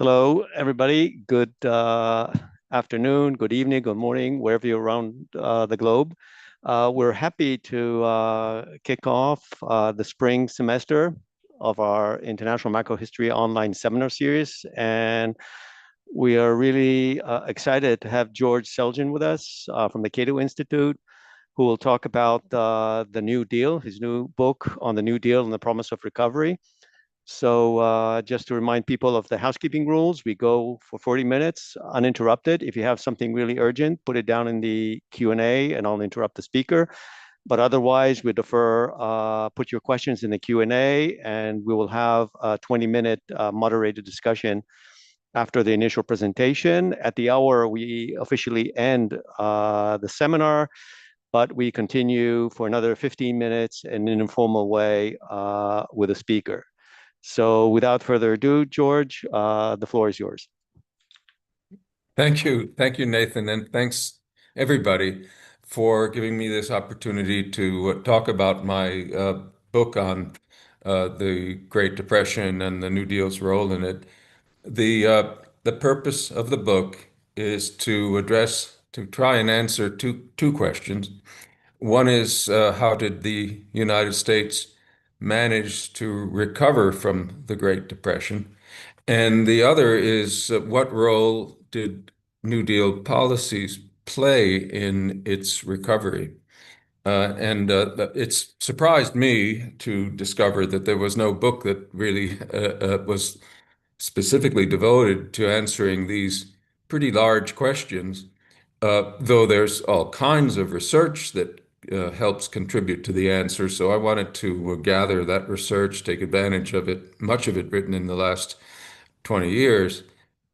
Hello, everybody. Good afternoon, good evening, good morning, wherever you're around the globe. We're happy to kick off the spring semester of our International Macrohistory online seminar series. And we are really excited to have George Selgin with us from the Cato Institute, who will talk about the New Deal, his new book on the New Deal and the Promise of Recovery. So just to remind people of the housekeeping rules, we go for 40 minutes uninterrupted. If you have something really urgent, put it down in the Q&A and I'll interrupt the speaker. But otherwise, we defer, put your questions in the Q&A and we will have a 20-minute moderated discussion after the initial presentation. At the hour, we officially end the seminar, but we continue for another 15 minutes in an informal way with a speaker. So without further ado, George, the floor is yours. Thank you. Thank you, Nathan. And thanks, everybody, for giving me this opportunity to talk about my book on the Great Depression and the New Deal's role in it. The purpose of the book is to try and answer two questions. One is how did the United States manage to recover from the Great Depression? And the other is what role did New Deal policies play in its recovery? It's surprised me to discover that there was no book that really was specifically devoted to answering these pretty large questions, though there's all kinds of research that helps contribute to the answer. So I wanted to gather that research, take advantage of it, much of it written in the last 20 years,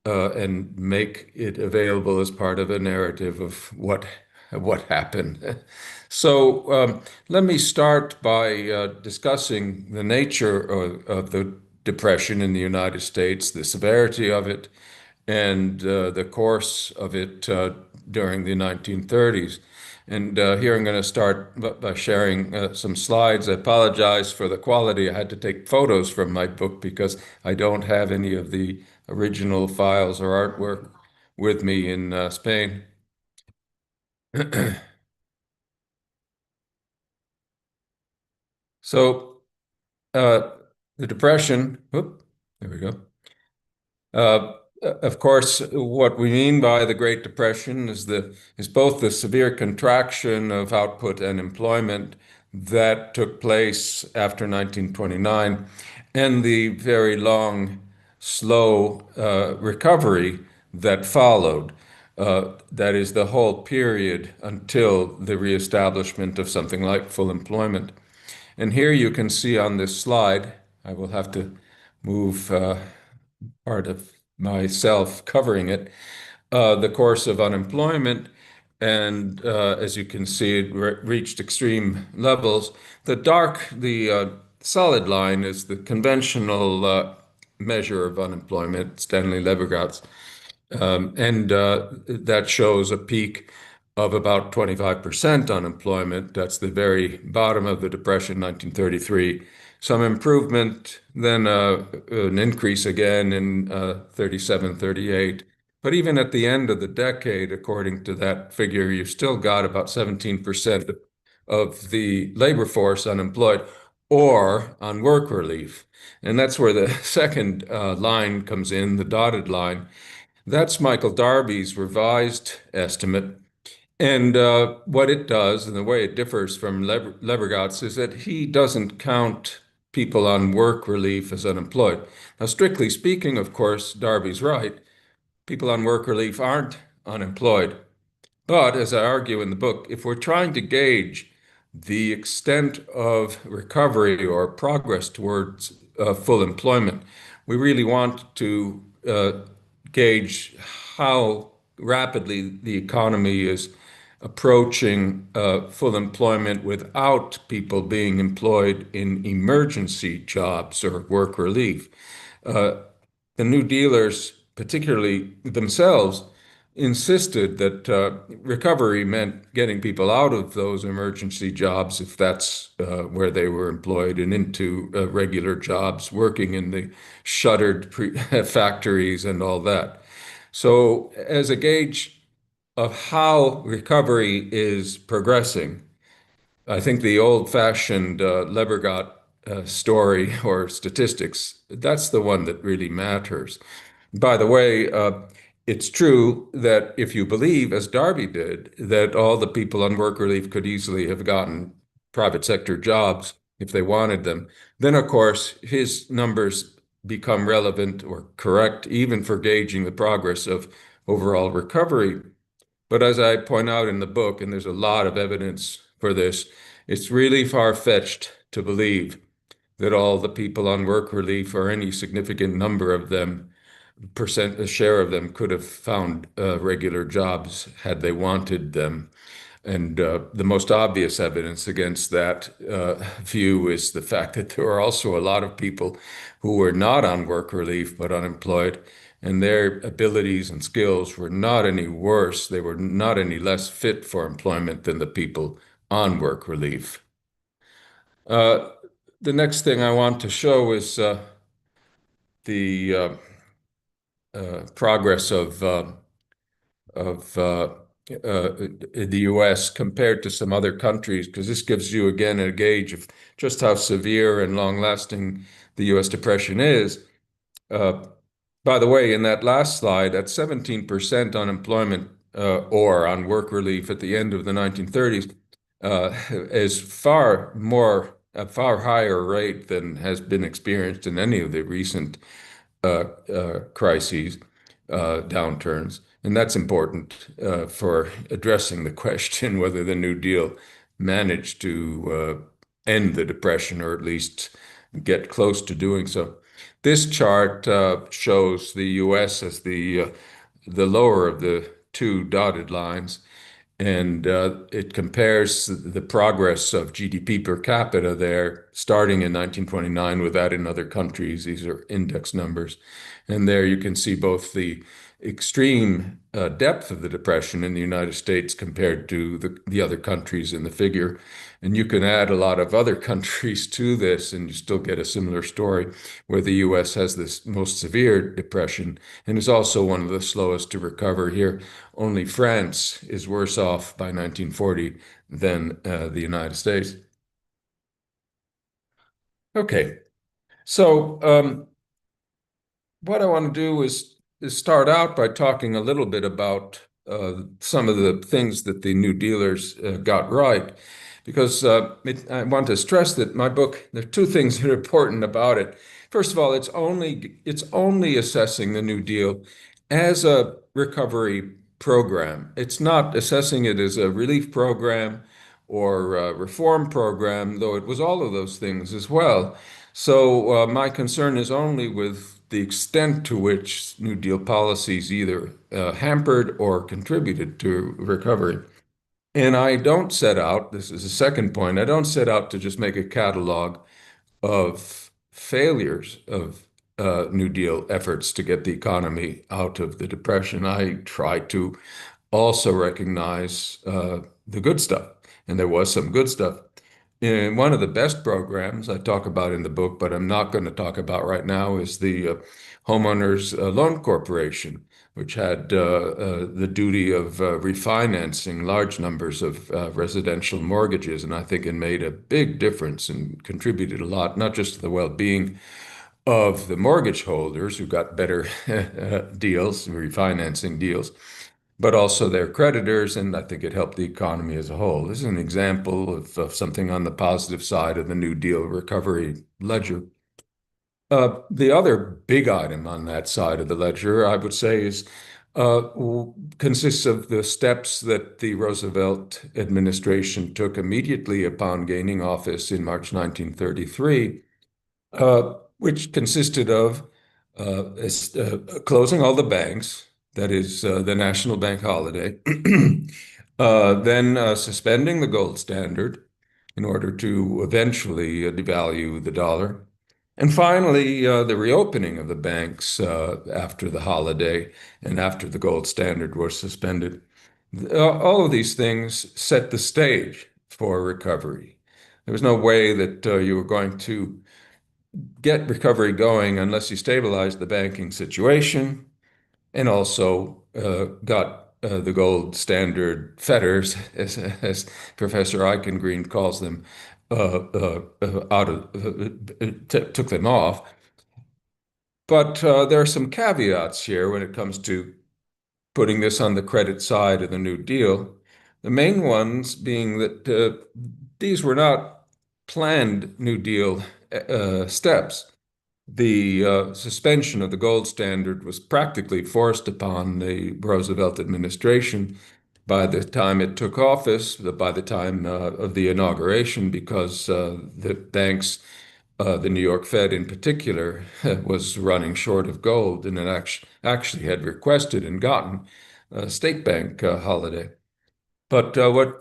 and make it available as part of a narrative of what happened. So let me start by discussing the nature of the Depression in the United States, the severity of it, and the course of it during the 1930s. And here I'm going to start by sharing some slides. I apologize for the quality. I had to take photos from my book because I don't have any of the original files or artwork with me in Spain. So the Depression, whoop, there we go. Of course, what we mean by the Great Depression is both the severe contraction of output and employment that took place after 1929 and the very long, slow recovery that followed. That is the whole period until the reestablishment of something like full employment. And here you can see on this slide, I will have to move part of myself covering it, the course of unemployment. And as you can see, it reached extreme levels. The solid line is the conventional measure of unemployment, Stanley Levergott's. And that shows a peak of about 25% unemployment. That's the very bottom of the Depression, 1933. Some improvement, then an increase again in 37, 38. But even at the end of the decade, according to that figure, you've still got about 17% of the labor force unemployed or on work relief. And that's where the second line comes in, the dotted line. That's Michael Darby's revised estimate. And what it does, and the way it differs from Levergott's, is that he doesn't count people on work relief as unemployed. Now, strictly speaking, of course, Darby's right. People on work relief aren't unemployed. But as I argue in the book, if we're trying to gauge the extent of recovery or progress towards full employment, we really want to gauge how rapidly the economy is approaching full employment without people being employed in emergency jobs or work relief. The New Dealers, particularly themselves, insisted that recovery meant getting people out of those emergency jobs, if that's where they were employed, and into regular jobs, working in the shuttered factories and all that. So, as a gauge of how recovery is progressing, I think the old-fashioned Levergott story or statistics, that's the one that really matters. By the way, it's true that if you believe, as Darby did, that all the people on work relief could easily have gotten private sector jobs if they wanted them, then of course his numbers become relevant or correct even for gauging the progress of overall recovery. But as I point out in the book, and there's a lot of evidence for this, it's really far-fetched to believe that all the people on work relief or any significant number of them, a share of them, could have found regular jobs had they wanted them. And the most obvious evidence against that view is the fact that there are also a lot of people who were not on work relief but unemployed, and their abilities and skills were not any worse. They were not any less fit for employment than the people on work relief. Uh, the next thing I want to show is the progress of the US compared to some other countries, because this gives you again a gauge of just how severe and long-lasting the US depression is. Uh, by the way, in that last slide, at 17% unemployment or on work relief at the end of the 1930s, is a far higher rate than has been experienced in any of the recent crises, downturns. And that's important for addressing the question whether the New Deal managed to end the Depression or at least get close to doing so. This chart shows the U.S. as the lower of the two dotted lines, and it compares the progress of GDP per capita there, starting in 1929 with that in other countries. These are index numbers. And there you can see both the extreme depth of the depression in the United States compared to the other countries in the figure. And you can add a lot of other countries to this, and you still get a similar story where the US has this most severe depression and is also one of the slowest to recover here. Only France is worse off by 1940 than the United States. Okay, so what I want to do is start out by talking a little bit about some of the things that the New Dealers got right, because I want to stress that my book, there are two things that are important about it. First of all, it's only assessing the New Deal as a recovery program. It's not assessing it as a relief program or a reform program, though it was all of those things as well. So my concern is only with the extent to which New Deal policies either hampered or contributed to recovery. And I don't set out, this is a second point, I don't set out to just make a catalog of failures of New Deal efforts to get the economy out of the Depression. I try to also recognize the good stuff, and there was some good stuff. In one of the best programs I talk about in the book, but I'm not going to talk about right now, is the Homeowners Loan Corporation, which had the duty of refinancing large numbers of residential mortgages. And I think it made a big difference and contributed a lot, not just to the well-being of the mortgage holders who got better deals, refinancing deals, but also their creditors, and I think it helped the economy as a whole. This is an example of something on the positive side of the New Deal recovery ledger. The other big item on that side of the ledger, I would say, consists of the steps that the Roosevelt administration took immediately upon gaining office in March 1933, which consisted of closing all the banks, that is the national bank holiday, then suspending the gold standard in order to eventually devalue the dollar, And finally, the reopening of the banks after the holiday and after the gold standard was suspended. All of these things set the stage for recovery. There was no way that you were going to get recovery going unless you stabilized the banking situation and also got the gold standard fetters, as Professor Eichengreen calls them, out of took them off. But there are some caveats here when it comes to putting this on the credit side of the New Deal. The main ones being that these were not planned New Deal steps. The suspension of the gold standard was practically forced upon the Roosevelt administration by the time it took office, by the time of the inauguration, because the banks, the New York Fed in particular, was running short of gold and it actually had requested and gotten a state bank holiday. But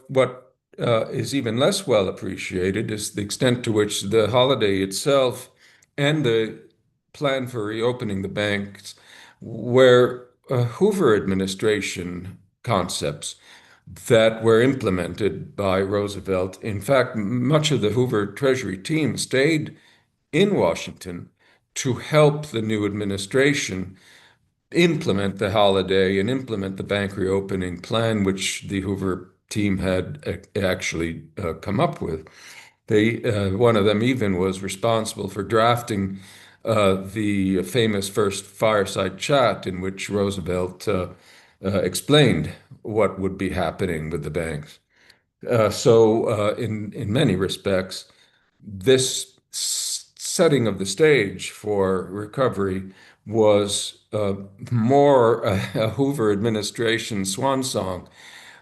what is even less well appreciated is the extent to which the holiday itself and the plan for reopening the banks were Hoover administration concepts that were implemented by Roosevelt. In fact, much of the Hoover Treasury team stayed in Washington to help the new administration implement the holiday and implement the bank reopening plan, which the Hoover team had actually come up with. One of them even was responsible for drafting the famous first fireside chat in which Roosevelt explained what would be happening with the banks. In many respects, this setting of the stage for recovery was more a Hoover administration swan song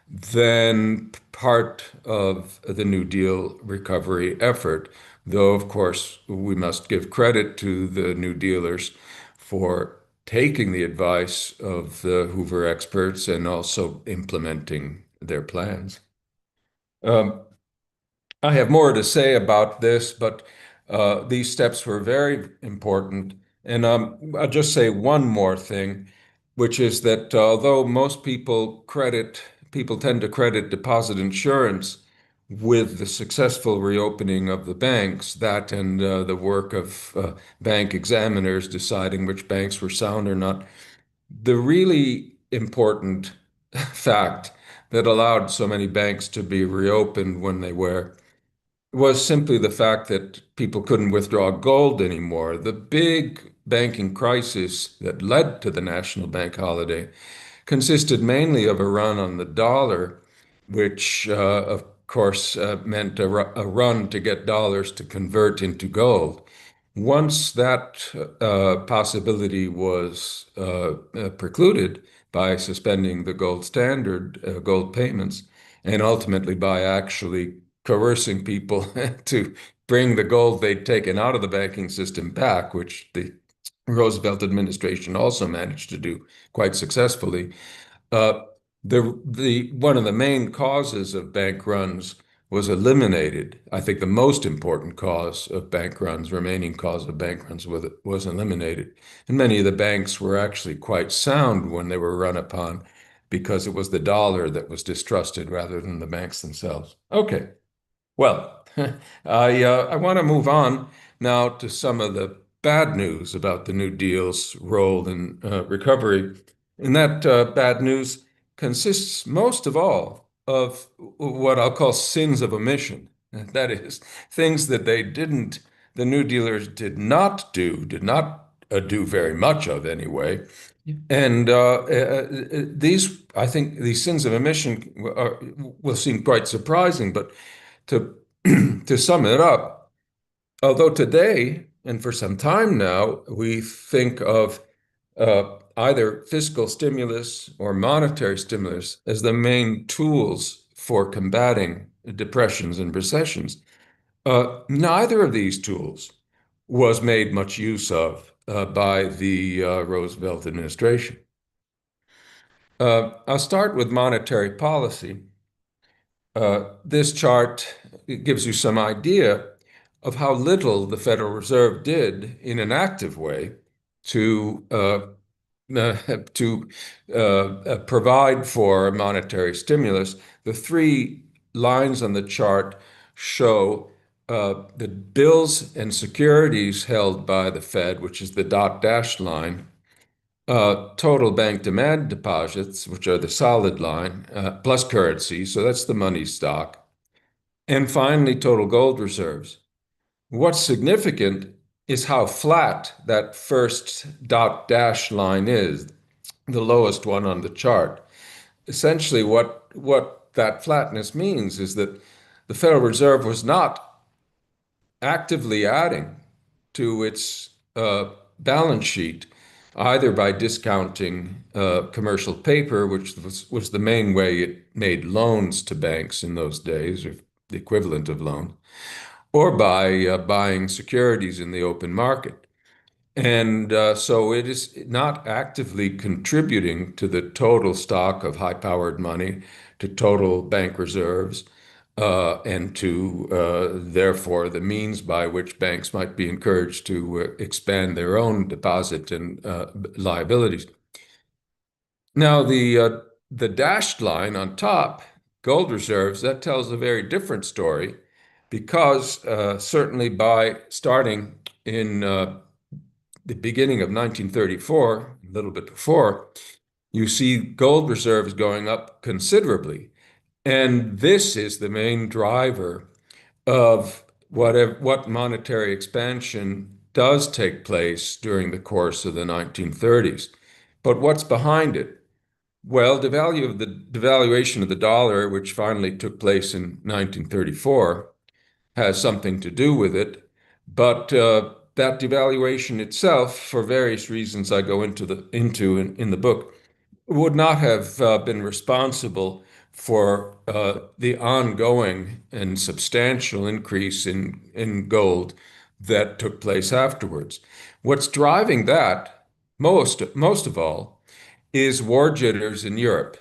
than part of the New Deal recovery effort, though, of course, we must give credit to the New Dealers for taking the advice of the Hoover experts and also implementing their plans. Um, I have more to say about this, but these steps were very important. And I'll just say one more thing, which is that although most people tend to credit deposit insurance with the successful reopening of the banks, that and the work of bank examiners deciding which banks were sound or not, the really important fact that allowed so many banks to be reopened when they were was simply the fact that people couldn't withdraw gold anymore. The big banking crisis that led to the national bank holiday consisted mainly of a run on the dollar, which, of course, meant a run to get dollars to convert into gold. Once that possibility was precluded by suspending the gold standard, gold payments, and ultimately by actually coercing people to bring the gold they'd taken out of the banking system back, which the Roosevelt administration also managed to do quite successfully. Uh, the one of the main causes of bank runs was eliminated. I think the most important cause of bank runs, remaining cause of bank runs, was eliminated. And many of the banks were actually quite sound when they were run upon because it was the dollar that was distrusted rather than the banks themselves. Okay. Well, I want to move on now to some of the bad news about the New Deal's role in recovery. And that bad news consists most of all of what I'll call sins of omission. That is, things that the New Dealers did not do very much of anyway. And I think these sins of omission will seem quite surprising, but to to sum it up, although today and for some time now we think of either fiscal stimulus or monetary stimulus as the main tools for combating depressions and recessions, neither of these tools was made much use of by the Roosevelt administration. I'll start with monetary policy. This chart gives you some idea of how little the Federal Reserve did in an active way to uh, to provide for monetary stimulus. The three lines on the chart show the bills and securities held by the Fed, which is the dot dash line, total bank demand deposits, which are the solid line, plus currency, so that's the money stock, and finally total gold reserves. What's significant is how flat that first dot dash line is, the lowest one on the chart. Essentially, what that flatness means is that the Federal Reserve was not actively adding to its balance sheet, either by discounting commercial paper, which was the main way it made loans to banks in those days, or the equivalent of loan, or by buying securities in the open market. And so it is not actively contributing to the total stock of high-powered money, to total bank reserves, and to therefore the means by which banks might be encouraged to expand their own deposit and liabilities. Now, the dashed line on top, gold reserves, that tells a very different story because certainly by starting in the beginning of 1934, a little bit before, you see gold reserves going up considerably. And this is the main driver of what monetary expansion does take place during the course of the 1930s. But what's behind it? Well, devaluation of the dollar, which finally took place in 1934, has something to do with it. But that devaluation itself, for various reasons I go into in the book, would not have been responsible for the ongoing and substantial increase in gold that took place afterwards. What's driving that most of all is war jitters in Europe.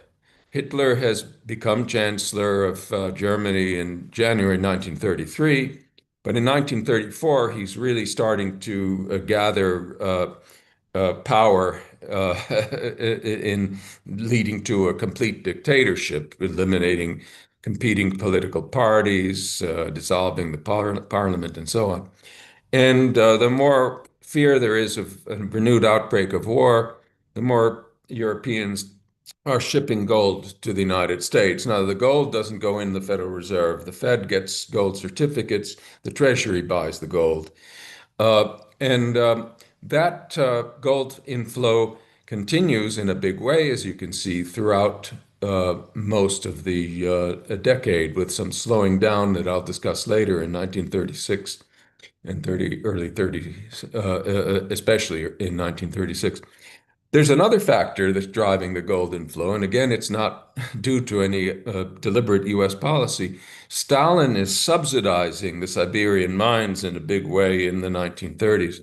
Hitler has become Chancellor of Germany in January 1933, but in 1934 he's really starting to gather power in leading to a complete dictatorship, eliminating competing political parties, dissolving the parliament, and so on. And the more fear there is of a renewed outbreak of war, the more Europeans are shipping gold to the United States. Now, the gold doesn't go in the Federal Reserve. The Fed gets gold certificates. The Treasury buys the gold. And that gold inflow continues in a big way, as you can see, throughout most of the decade, with some slowing down that I'll discuss later in 1936 and early 30s, especially in 1936. There's another factor that's driving the gold inflow, and again, it's not due to any deliberate U.S. policy. Stalin is subsidizing the Siberian mines in a big way in the 1930s.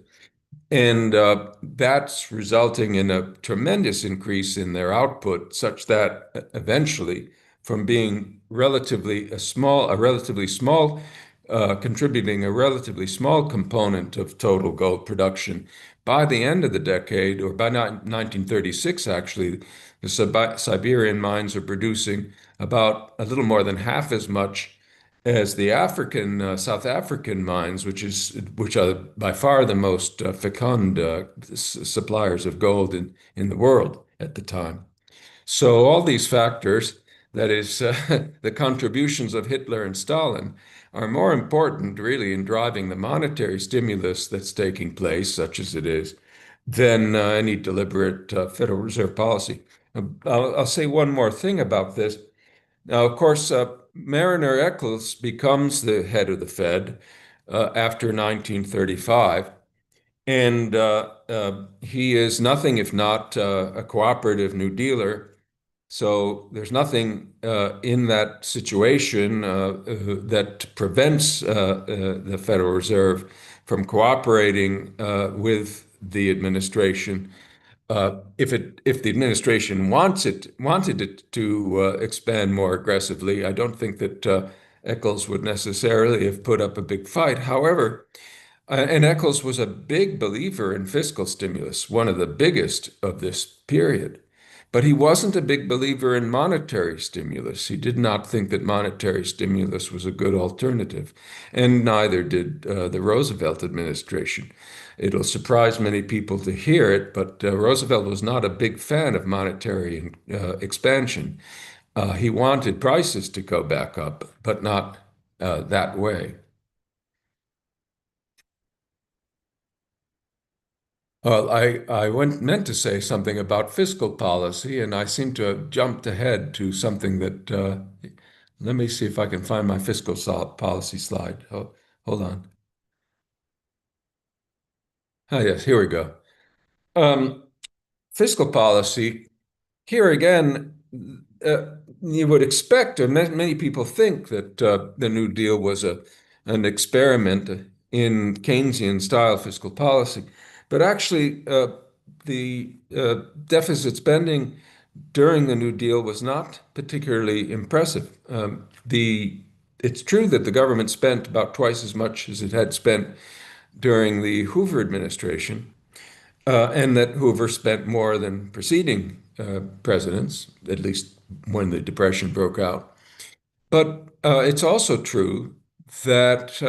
And that's resulting in a tremendous increase in their output, such that eventually, from being a relatively small, contributing a relatively small component of total gold production, by the end of the decade, or by 1936, actually, the Siberian mines are producing about a little more than half as much as the South African mines, which are by far the most fecund suppliers of gold in the world at the time. So all these factors, that is, the contributions of Hitler and Stalin, are more important really in driving the monetary stimulus that's taking place, such as it is, than any deliberate Federal Reserve policy. I'll say one more thing about this. Now, of course, Mariner Eccles becomes the head of the Fed after 1935, and he is nothing if not a cooperative New Dealer. So there's nothing in that situation that prevents the Federal Reserve from cooperating with the administration. If the administration wanted it to expand more aggressively, I don't think that Eccles would necessarily have put up a big fight. However, and Eccles was a big believer in fiscal stimulus, one of the biggest of this period. But he wasn't a big believer in monetary stimulus. He did not think that monetary stimulus was a good alternative, and neither did the Roosevelt administration. It'll surprise many people to hear it, but Roosevelt was not a big fan of monetary expansion. He wanted prices to go back up, but not that way. Well, I meant to say something about fiscal policy, and I seem to have jumped ahead to something that, let me see if I can find my policy slide. Hold on. Ah, yes, here we go. Um, Fiscal policy. Here again, you would expect, or many people think that the New Deal was an experiment in Keynesian style fiscal policy. But actually, the deficit spending during the New Deal was not particularly impressive. It's true that the government spent about twice as much as it had spent during the Hoover administration, and that Hoover spent more than preceding presidents, at least when the Depression broke out. But it's also true that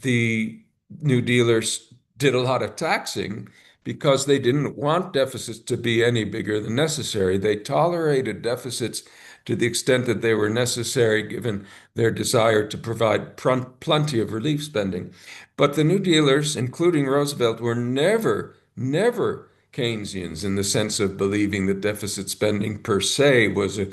the New Dealers did a lot of taxing because they didn't want deficits to be any bigger than necessary. They tolerated deficits to the extent that they were necessary given their desire to provide plenty of relief spending. But the New Dealers, including Roosevelt, were never Keynesians in the sense of believing that deficit spending per se was a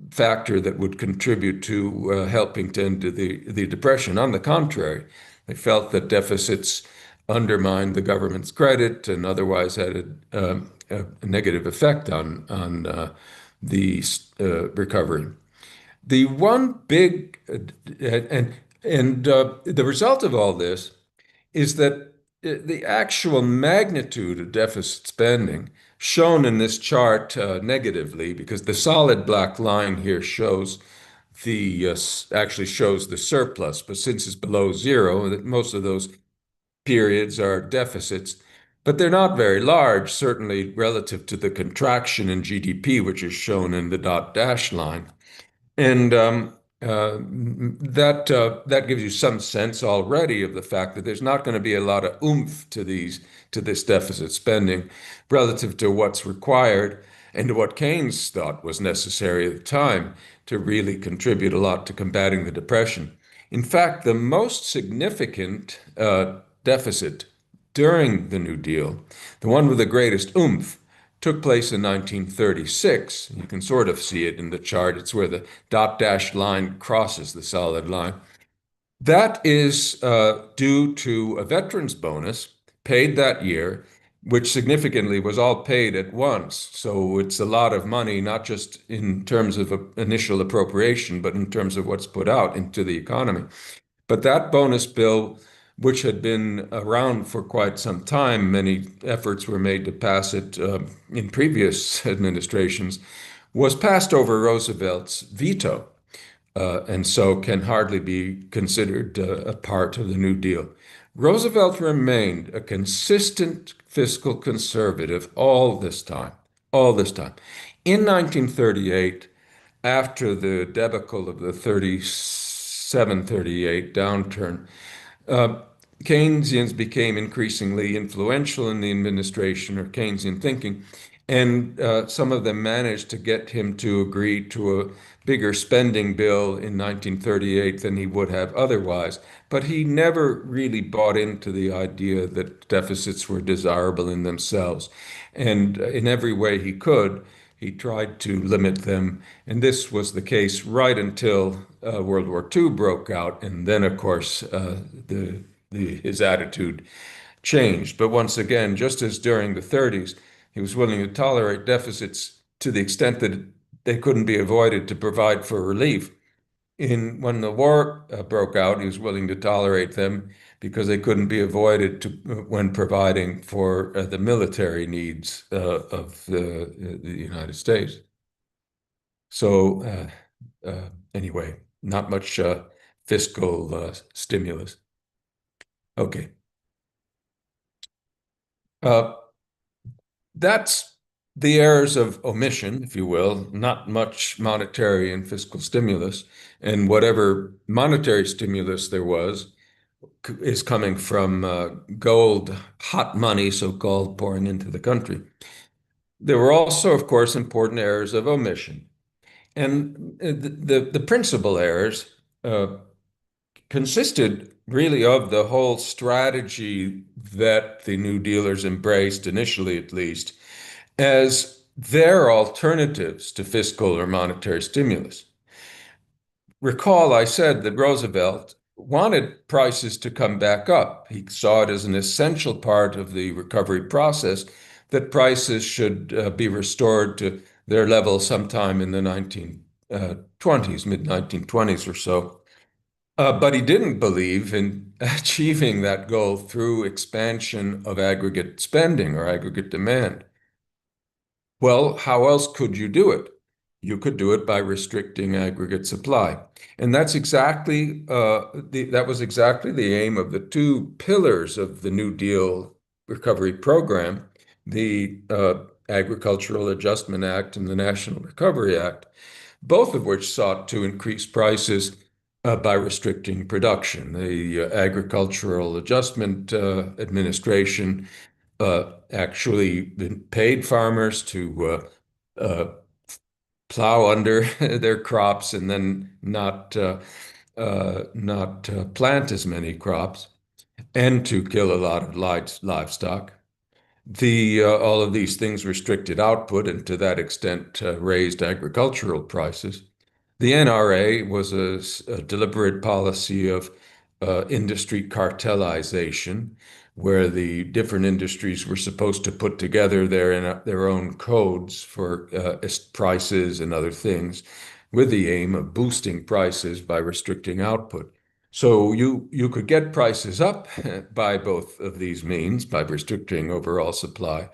factor that would contribute to helping to end the Depression. On the contrary, they felt that deficits undermined the government's credit and otherwise had a negative effect on the recovery. The one big the result of all this is that the actual magnitude of deficit spending shown in this chart negatively, because the solid black line here shows the actually shows the surplus, but since it's below zero, that most of those periods are deficits, but they're not very large, certainly relative to the contraction in GDP, which is shown in the dot dash line. And that gives you some sense already of the fact that there's not going to be a lot of oomph to this deficit spending relative to what's required and to what Keynes thought was necessary at the time to really contribute a lot to combating the Depression. In fact, the most significant deficit during the New Deal, the one with the greatest oomph, took place in 1936. You can sort of see it in the chart. It's where the dot dash line crosses the solid line. That is due to a veterans bonus paid that year, which significantly was all paid at once. So it's a lot of money, not just in terms of initial appropriation, but in terms of what's put out into the economy. But that bonus bill, which had been around for quite some time, many efforts were made to pass it in previous administrations, was passed over Roosevelt's veto, and so can hardly be considered a part of the New Deal. Roosevelt remained a consistent fiscal conservative all this time, all this time. In 1938, after the debacle of the 37, 38 downturn, uh, Keynesians became increasingly influential in the administration, or Keynesian thinking, and some of them managed to get him to agree to a bigger spending bill in 1938 than he would have otherwise. But he never really bought into the idea that deficits were desirable in themselves. And in every way he could, he tried to limit them. And this was the case right until World War II broke out. And then, of course, his attitude changed. But once again, just as during the 30s, he was willing to tolerate deficits to the extent that they couldn't be avoided to provide for relief. When the war broke out, he was willing to tolerate them because they couldn't be avoided when providing for the military needs of the United States. So anyway, not much fiscal stimulus. Okay. Uh, that's the errors of omission, if you will, not much monetary and fiscal stimulus. And whatever monetary stimulus there was is coming from gold, hot money, so-called, pouring into the country. There were also, of course, important errors of omission. And the principal errors uh, consisted really of the whole strategy that the New Dealers embraced, initially at least, as their alternatives to fiscal or monetary stimulus. Recall I said that Roosevelt wanted prices to come back up. He saw it as an essential part of the recovery process that prices should be restored to their level sometime in the 1920s, mid-1920s or so. But he didn't believe in achieving that goal through expansion of aggregate spending or aggregate demand. Well, how else could you do it? You could do it by restricting aggregate supply. And that was exactly the aim of the two pillars of the New Deal recovery program, the Agricultural Adjustment Act and the National Recovery Act, both of which sought to increase prices by restricting production. The Agricultural Adjustment Administration actually paid farmers to plow under their crops and then not plant as many crops and to kill a lot of livestock. All of these things restricted output and to that extent raised agricultural prices. The NRA was a deliberate policy of industry cartelization, where the different industries were supposed to put together their own codes for prices and other things, with the aim of boosting prices by restricting output. So you could get prices up by both of these means, by restricting overall supply.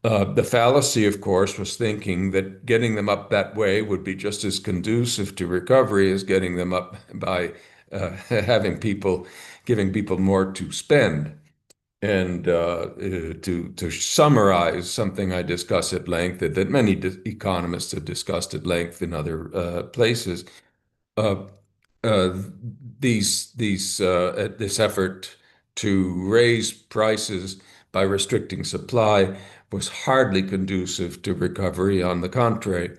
The fallacy, of course, was thinking that getting them up that way would be just as conducive to recovery as getting them up by giving people more to spend. And to summarize something I discuss at length, that many economists have discussed at length in other places, uh, uh, this effort to raise prices by restricting supply was hardly conducive to recovery. On the contrary,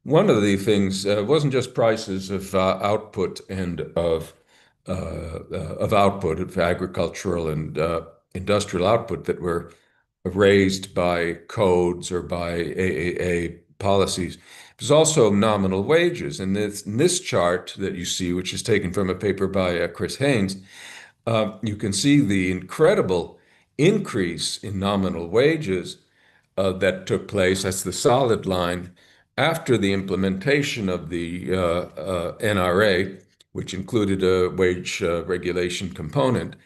one of the things wasn't just prices of output and of output of agricultural and industrial output that were raised by codes or by AAA policies. There's also nominal wages. And in this chart that you see, which is taken from a paper by Chris Haynes, you can see the incredible increase in nominal wages that took place. That's the solid line after the implementation of the NRA, which included a wage regulation component.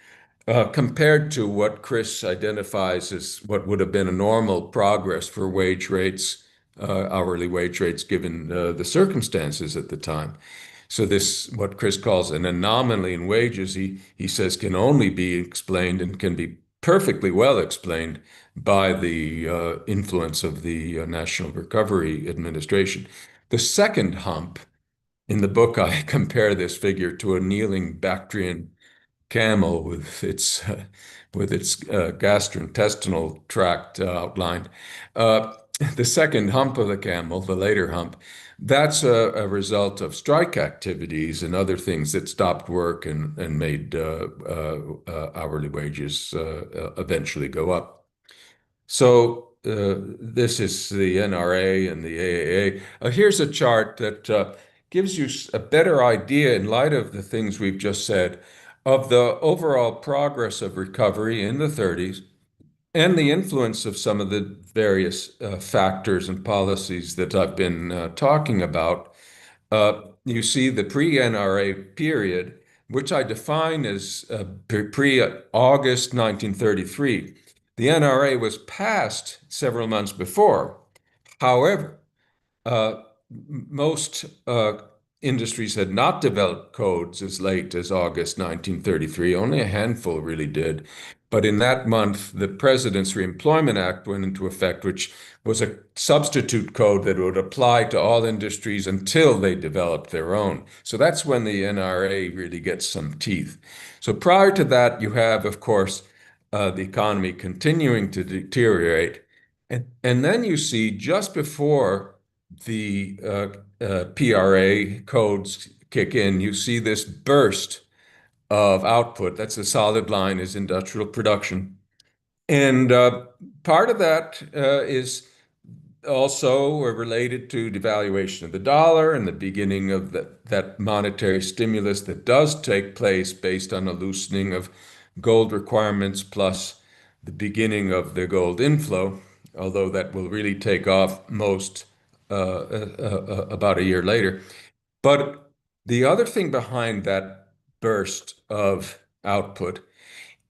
Compared to what Chris identifies as what would have been a normal progress for wage rates, hourly wage rates, given the circumstances at the time. So this, what Chris calls an anomaly in wages, he says can only be explained and can be perfectly well explained by the influence of the National Recovery Administration. The second hump, in the book, I compare this figure to a kneeling Bactrian camel with its gastrointestinal tract outlined. Uh, the second hump of the camel, the later hump, that's a result of strike activities and other things that stopped work and made hourly wages eventually go up. So this is the NRA and the AAA. Here's a chart that gives you a better idea, in light of the things we've just said, of the overall progress of recovery in the 30s and the influence of some of the various factors and policies that I've been talking about. You see the pre-NRA period, which I define as pre-August 1933. The NRA was passed several months before. However, most industries had not developed codes as late as August 1933. Only a handful really did. But in that month, the President's Reemployment Act went into effect, which was a substitute code that would apply to all industries until they developed their own. So that's when the NRA really gets some teeth. So prior to that, you have, of course, the economy continuing to deteriorate. And then you see just before the PRA codes kick in, you see this burst of output. That's the solid line is industrial production. And part of that is also related to devaluation of the dollar and the beginning of that monetary stimulus that does take place based on a loosening of gold requirements plus the beginning of the gold inflow, although that will really take off most about a year later. But the other thing behind that burst of output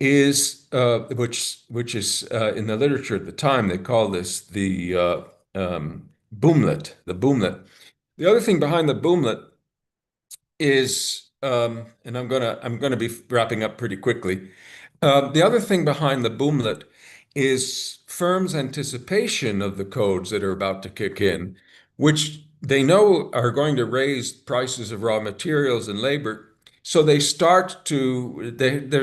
is which is in the literature at the time they call this the boomlet, the boomlet. The other thing behind the boomlet is, and I'm gonna be wrapping up pretty quickly. The other thing behind the boomlet is firms' anticipation of the codes that are about to kick in, which they know are going to raise prices of raw materials and labor. So there's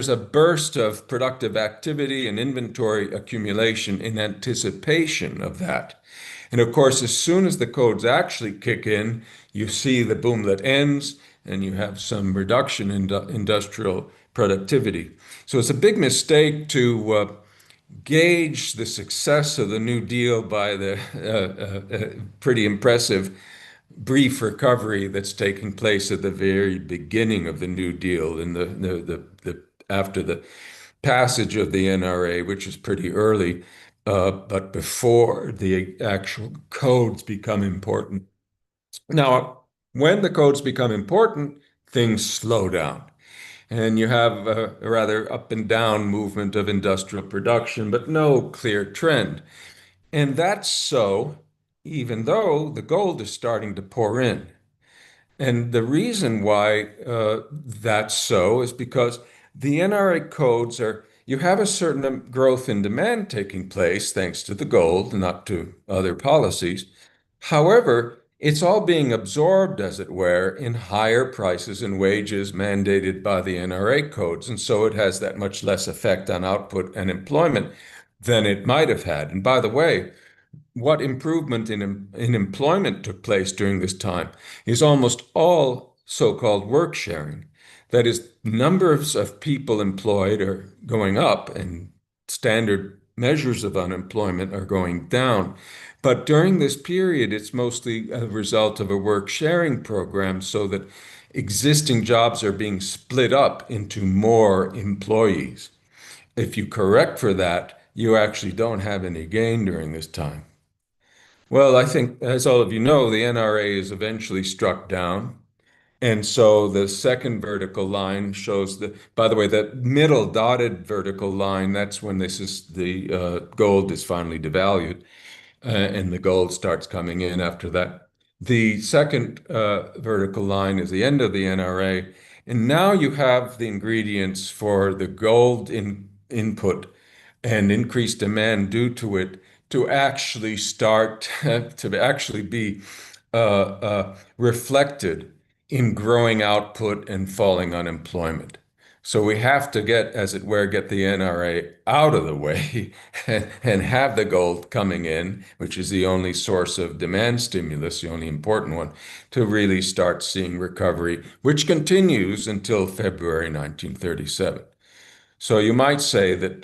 a burst of productive activity and inventory accumulation in anticipation of that. And of course, as soon as the codes actually kick in, you see the boomlet ends and you have some reduction in industrial productivity. So it's a big mistake to gauge the success of the New Deal by the pretty impressive brief recovery that's taking place at the very beginning of the New Deal in after the passage of the NRA, which is pretty early, but before the actual codes become important. Now, when the codes become important, things slow down. And you have a rather up and down movement of industrial production, but no clear trend. And that's so, even though the gold is starting to pour in. And the reason why that's so is because the NRA codes you have a certain growth in demand taking place thanks to the gold, not to other policies. However, it's all being absorbed, as it were, in higher prices and wages mandated by the NRA codes. And so it has that much less effect on output and employment than it might have had. And by the way, what improvement in employment took place during this time is almost all so-called work sharing. That is, numbers of people employed are going up and standard measures of unemployment are going down. But during this period, it's mostly a result of a work sharing program so that existing jobs are being split up into more employees. If you correct for that, you actually don't have any gain during this time. Well, I think, as all of you know, the NRA is eventually struck down. And so the second vertical line shows by the way, that middle dotted vertical line, that's when the gold is finally devalued and the gold starts coming in after that. The second vertical line is the end of the NRA. And now you have the ingredients for the gold input and increased demand due to it to actually start to actually be reflected in growing output and falling unemployment. So we have to as it were, get the NRA out of the way and have the gold coming in, which is the only source of demand stimulus, the only important one, to really start seeing recovery, which continues until February 1937. So you might say that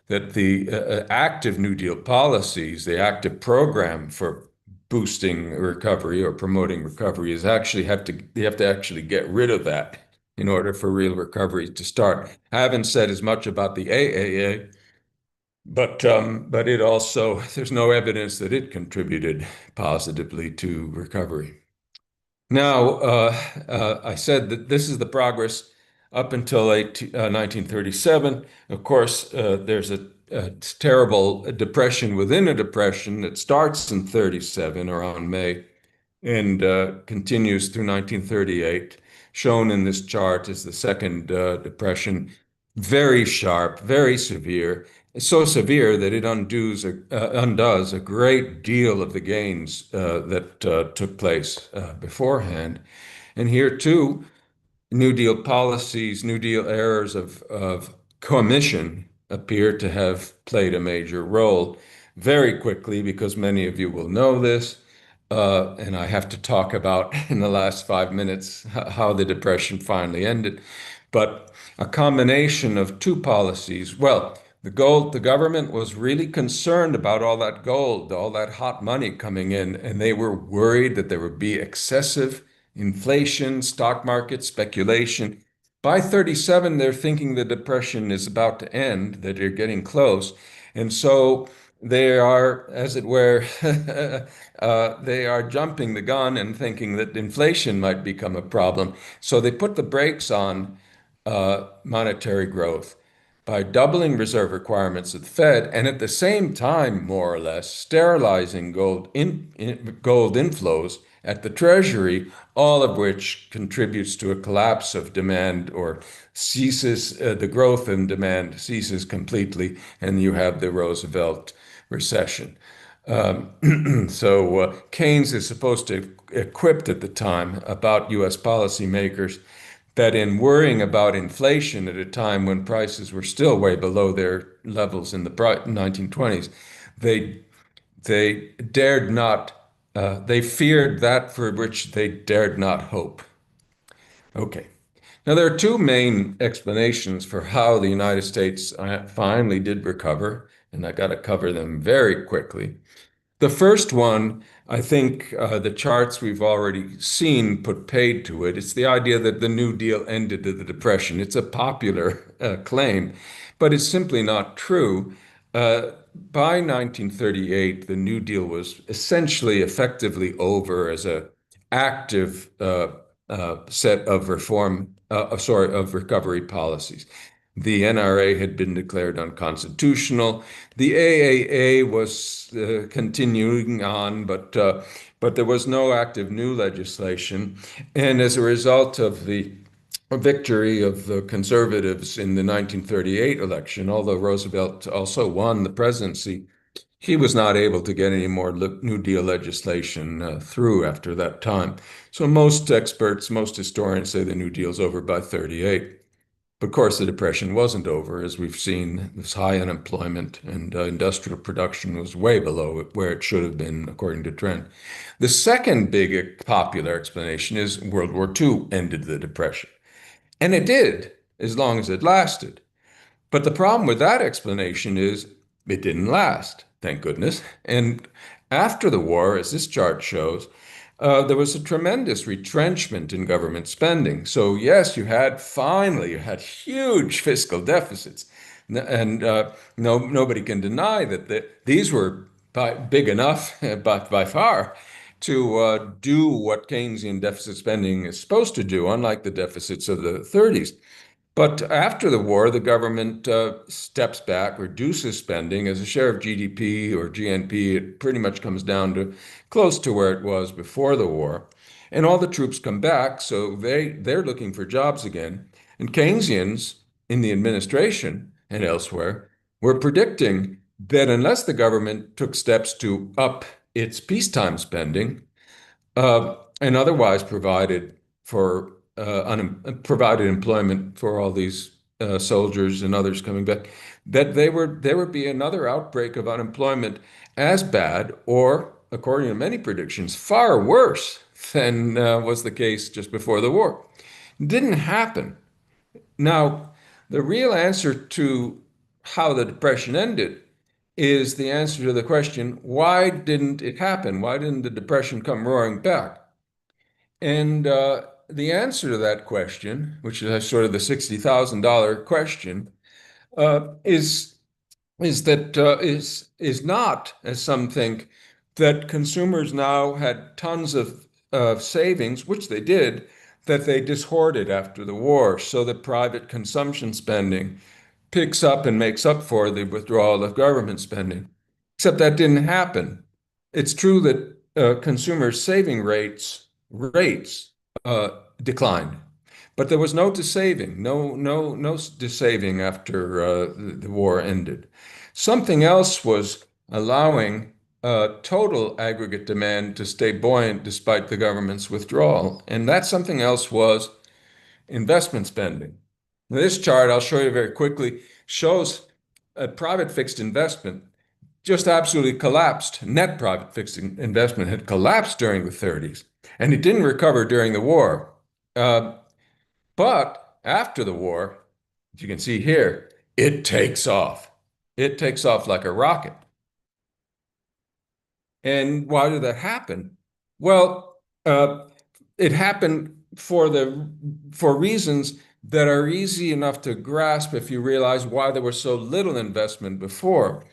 the active New Deal policies, the active program for boosting recovery or promoting recovery is actually you have to actually get rid of that in order for real recovery to start. I haven't said as much about the AAA, but it also there's no evidence that it contributed positively to recovery. Now, I said that this is the progress up until 1937. Of course, there's a terrible depression within a depression that starts in 37 around May. and continues through 1938. Shown in this chart is the second depression, very sharp, very severe. It's so severe that it undoes a great deal of the gains that took place beforehand. And here too, New Deal policies, New Deal errors of commission appear to have played a major role very quickly, because many of you will know this. And I have to talk about in the last 5 minutes how the Depression finally ended. But a combination of two policies. Well, the government was really concerned about all that gold, all that hot money coming in, and they were worried that there would be excessive inflation, stock market speculation. By 37, they're thinking the depression is about to end, that they're getting close. And so they are, as it were, they are jumping the gun and thinking that inflation might become a problem. So they put the brakes on monetary growth by doubling reserve requirements at the Fed, and at the same time, more or less, sterilizing gold inflows at the Treasury, all of which contributes to a collapse of demand, or ceases the growth in demand ceases completely, and you have the Roosevelt recession. So Keynes is supposed to equipped at the time about U.S. policymakers that in worrying about inflation at a time when prices were still way below their levels in the 1920s, they they dared not, they feared that for which they dared not hope. Okay. Now, there are two main explanations for how the United States finally did recover, and I got to cover them very quickly. The first one, I think the charts we've already seen put paid to it. It's the idea that the New Deal ended the Depression. It's a popular claim, but it's simply not true. By 1938, the New Deal was essentially effectively over as a active set of of recovery policies. The NRA had been declared unconstitutional. The AAA was continuing on, but there was no active new legislation. And as a result of the victory of the conservatives in the 1938 election, although Roosevelt also won the presidency, he was not able to get any more New Deal legislation through after that time. So most experts, most historians say the New Deal's over by 38. But of course, the Depression wasn't over. As we've seen, this high unemployment, and industrial production was way below where it should have been, according to trend. The second big popular explanation is World War II ended the Depression. And it did, as long as it lasted. But the problem with that explanation is it didn't last, thank goodness. And after the war, as this chart shows, there was a tremendous retrenchment in government spending. So yes, you had huge fiscal deficits, and nobody can deny that these were big enough, but by far, to do what Keynesian deficit spending is supposed to do, unlike the deficits of the 30s. But after the war, the government steps back, reduces spending as a share of GDP or GNP. It pretty much comes down to close to where it was before the war. And all the troops come back, so they're looking for jobs again. And Keynesians in the administration and elsewhere were predicting that unless the government took steps to up its peacetime spending, and otherwise provided employment for all these soldiers and others coming back, that there would be another outbreak of unemployment as bad, or according to many predictions, far worse than was the case just before the war. It didn't happen. Now, the real answer to how the Depression ended is the answer to the question, why didn't it happen? Why didn't the Depression come roaring back? And the answer to that question, which is sort of the $60,000 question, is is not, as some think, that consumers now had tons of savings, which they did, that they dishoarded after the war, so that private consumption spending picks up and makes up for the withdrawal of government spending. Except that didn't happen. It's true that consumer saving rates declined. But there was no saving, no saving after the war ended. Something else was allowing total aggregate demand to stay buoyant despite the government's withdrawal. And that something else was investment spending. This chart, I'll show you very quickly, shows a private fixed investment just absolutely collapsed. Net private fixed investment had collapsed during the 30s, and it didn't recover during the war. Uh, but after the war, as you can see here, it takes off. It takes off like a rocket. And why did that happen? Well, it happened for reasons that are easy enough to grasp if you realize why there was so little investment before.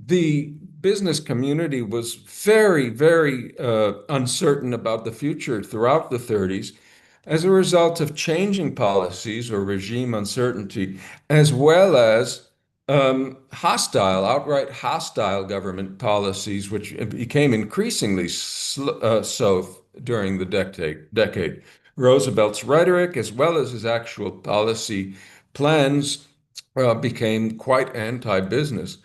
The business community was very, very uncertain about the future throughout the 30s as a result of changing policies or regime uncertainty, as well as outright hostile government policies, which became increasingly so during the decade. Roosevelt's rhetoric, as well as his actual policy plans, became quite anti-business.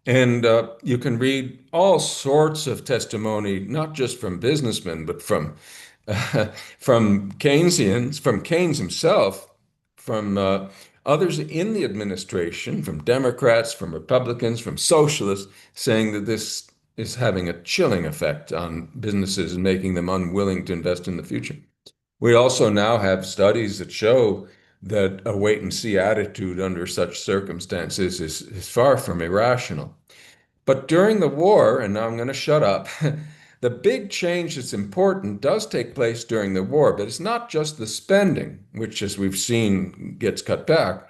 And you can read all sorts of testimony, not just from businessmen, but from Keynesians, from Keynes himself, from others in the administration, from Democrats, from Republicans, from socialists, saying that this is having a chilling effect on businesses and making them unwilling to invest in the future. We also now have studies that show that a wait and see attitude under such circumstances is far from irrational. But during the war, and now I'm going to shut up, the big change that's important does take place during the war, but it's not just the spending, which, as we've seen, gets cut back.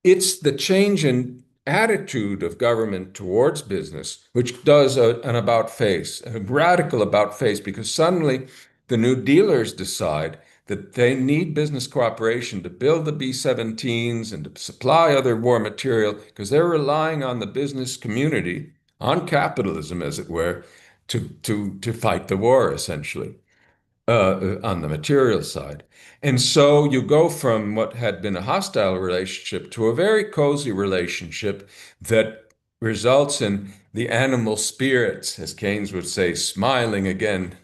It's the change in attitude of government towards business, which does an about face, a radical about face, because suddenly the new dealers decide that they need business cooperation to build the B-17s and to supply other war material, because they're relying on the business community, on capitalism, as it were, to fight the war, essentially on the material side. And so you go from what had been a hostile relationship to a very cozy relationship that results in the animal spirits, as Keynes would say, smiling again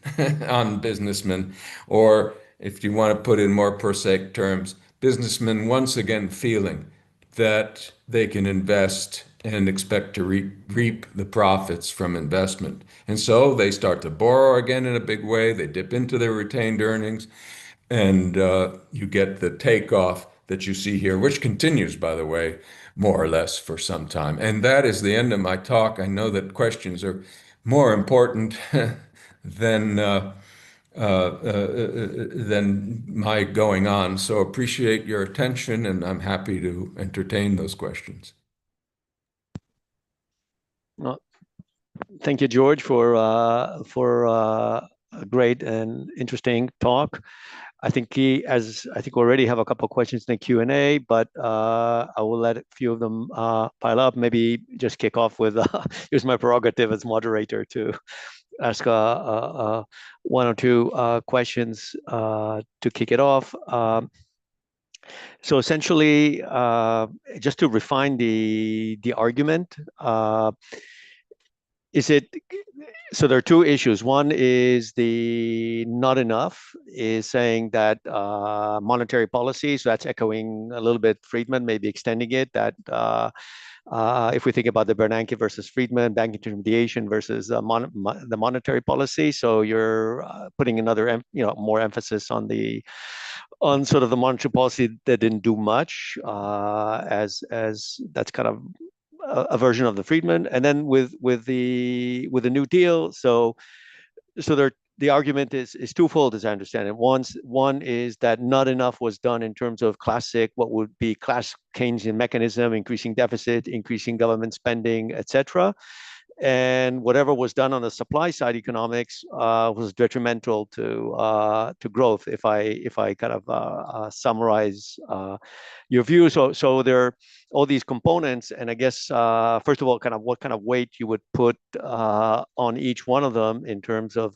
on businessmen, or if you want to put in more prosaic terms, businessmen once again feeling that they can invest and expect to reap the profits from investment. And so they start to borrow again in a big way. They dip into their retained earnings, and you get the takeoff that you see here, which continues, by the way, more or less for some time. And that is the end of my talk. I know that questions are more important than than my going on. So appreciate your attention, and I'm happy to entertain those questions. Well, thank you, George, for a great and interesting talk. I think I think we already have a couple of questions in the Q&A, but I will let a few of them pile up. Maybe just kick off with here's my prerogative as moderator to ask one or two questions to kick it off. So essentially, just to refine the argument, is it so there are two issues. One is the not enough is saying that monetary policy, so that's echoing a little bit Friedman, maybe extending it, that if we think about the Bernanke versus Friedman, bank intermediation versus the monetary policy, so you're putting another, more emphasis on sort of the monetary policy that didn't do much, as that's kind of a version of the Friedman, and then with the New Deal. So the argument is twofold, as I understand it. One is that not enough was done in terms of what would be classic Keynesian mechanism, increasing deficit, increasing government spending, etc. and whatever was done on the supply side economics was detrimental to growth. If I kind of summarize your view, so there are all these components, and I guess first of all, kind of what kind of weight you would put on each one of them in terms of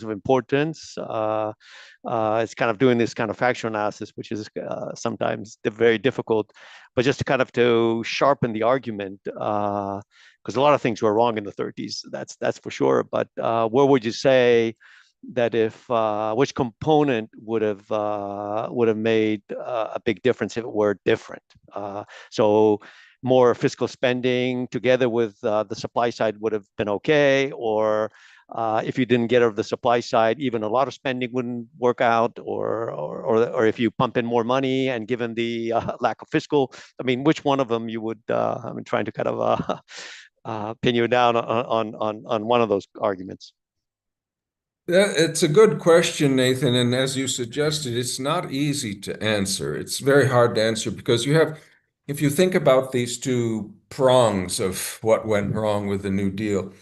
importance. It's kind of doing this kind of factual analysis, which is sometimes very difficult, but just to kind of to sharpen the argument, because a lot of things were wrong in the 30s, that's for sure. But where would you say that if which component would have made a big difference if it were different? So more fiscal spending together with the supply side would have been okay, or if you didn't get out of the supply side, even a lot of spending wouldn't work out, or if you pump in more money and given the lack of fiscal, I mean, which one of them you would? I'm trying to kind of pin you down on one of those arguments. It's a good question, Nathan. And as you suggested, it's not easy to answer. It's very hard to answer because if you think about these two prongs of what went wrong with the New Deal,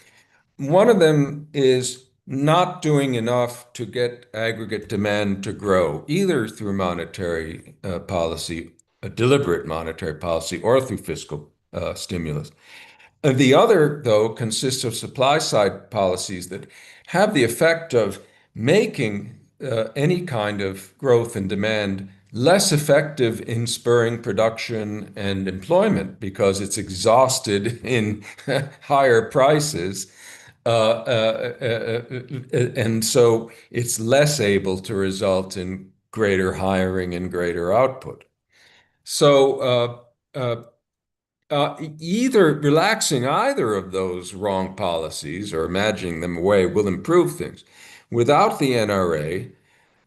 one of them is not doing enough to get aggregate demand to grow, either through monetary policy, a deliberate monetary policy, or through fiscal stimulus. The other, though, consists of supply side policies that have the effect of making any kind of growth and demand less effective in spurring production and employment because it's exhausted in higher prices. And so it's less able to result in greater hiring and greater output. So either relaxing either of those wrong policies or imagining them away will improve things. Without the NRA,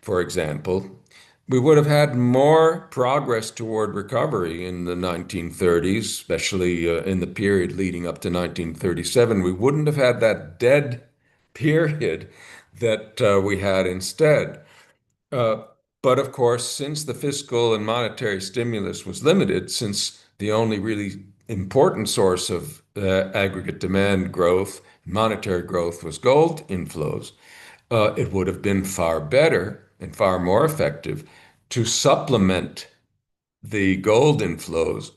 for example, we would have had more progress toward recovery in the 1930s, especially in the period leading up to 1937. We wouldn't have had that dead period that we had instead. Uh, but of course, since the fiscal and monetary stimulus was limited, since the only really important source of aggregate demand growth, monetary growth, was gold inflows, it would have been far better and far more effective to supplement the gold inflows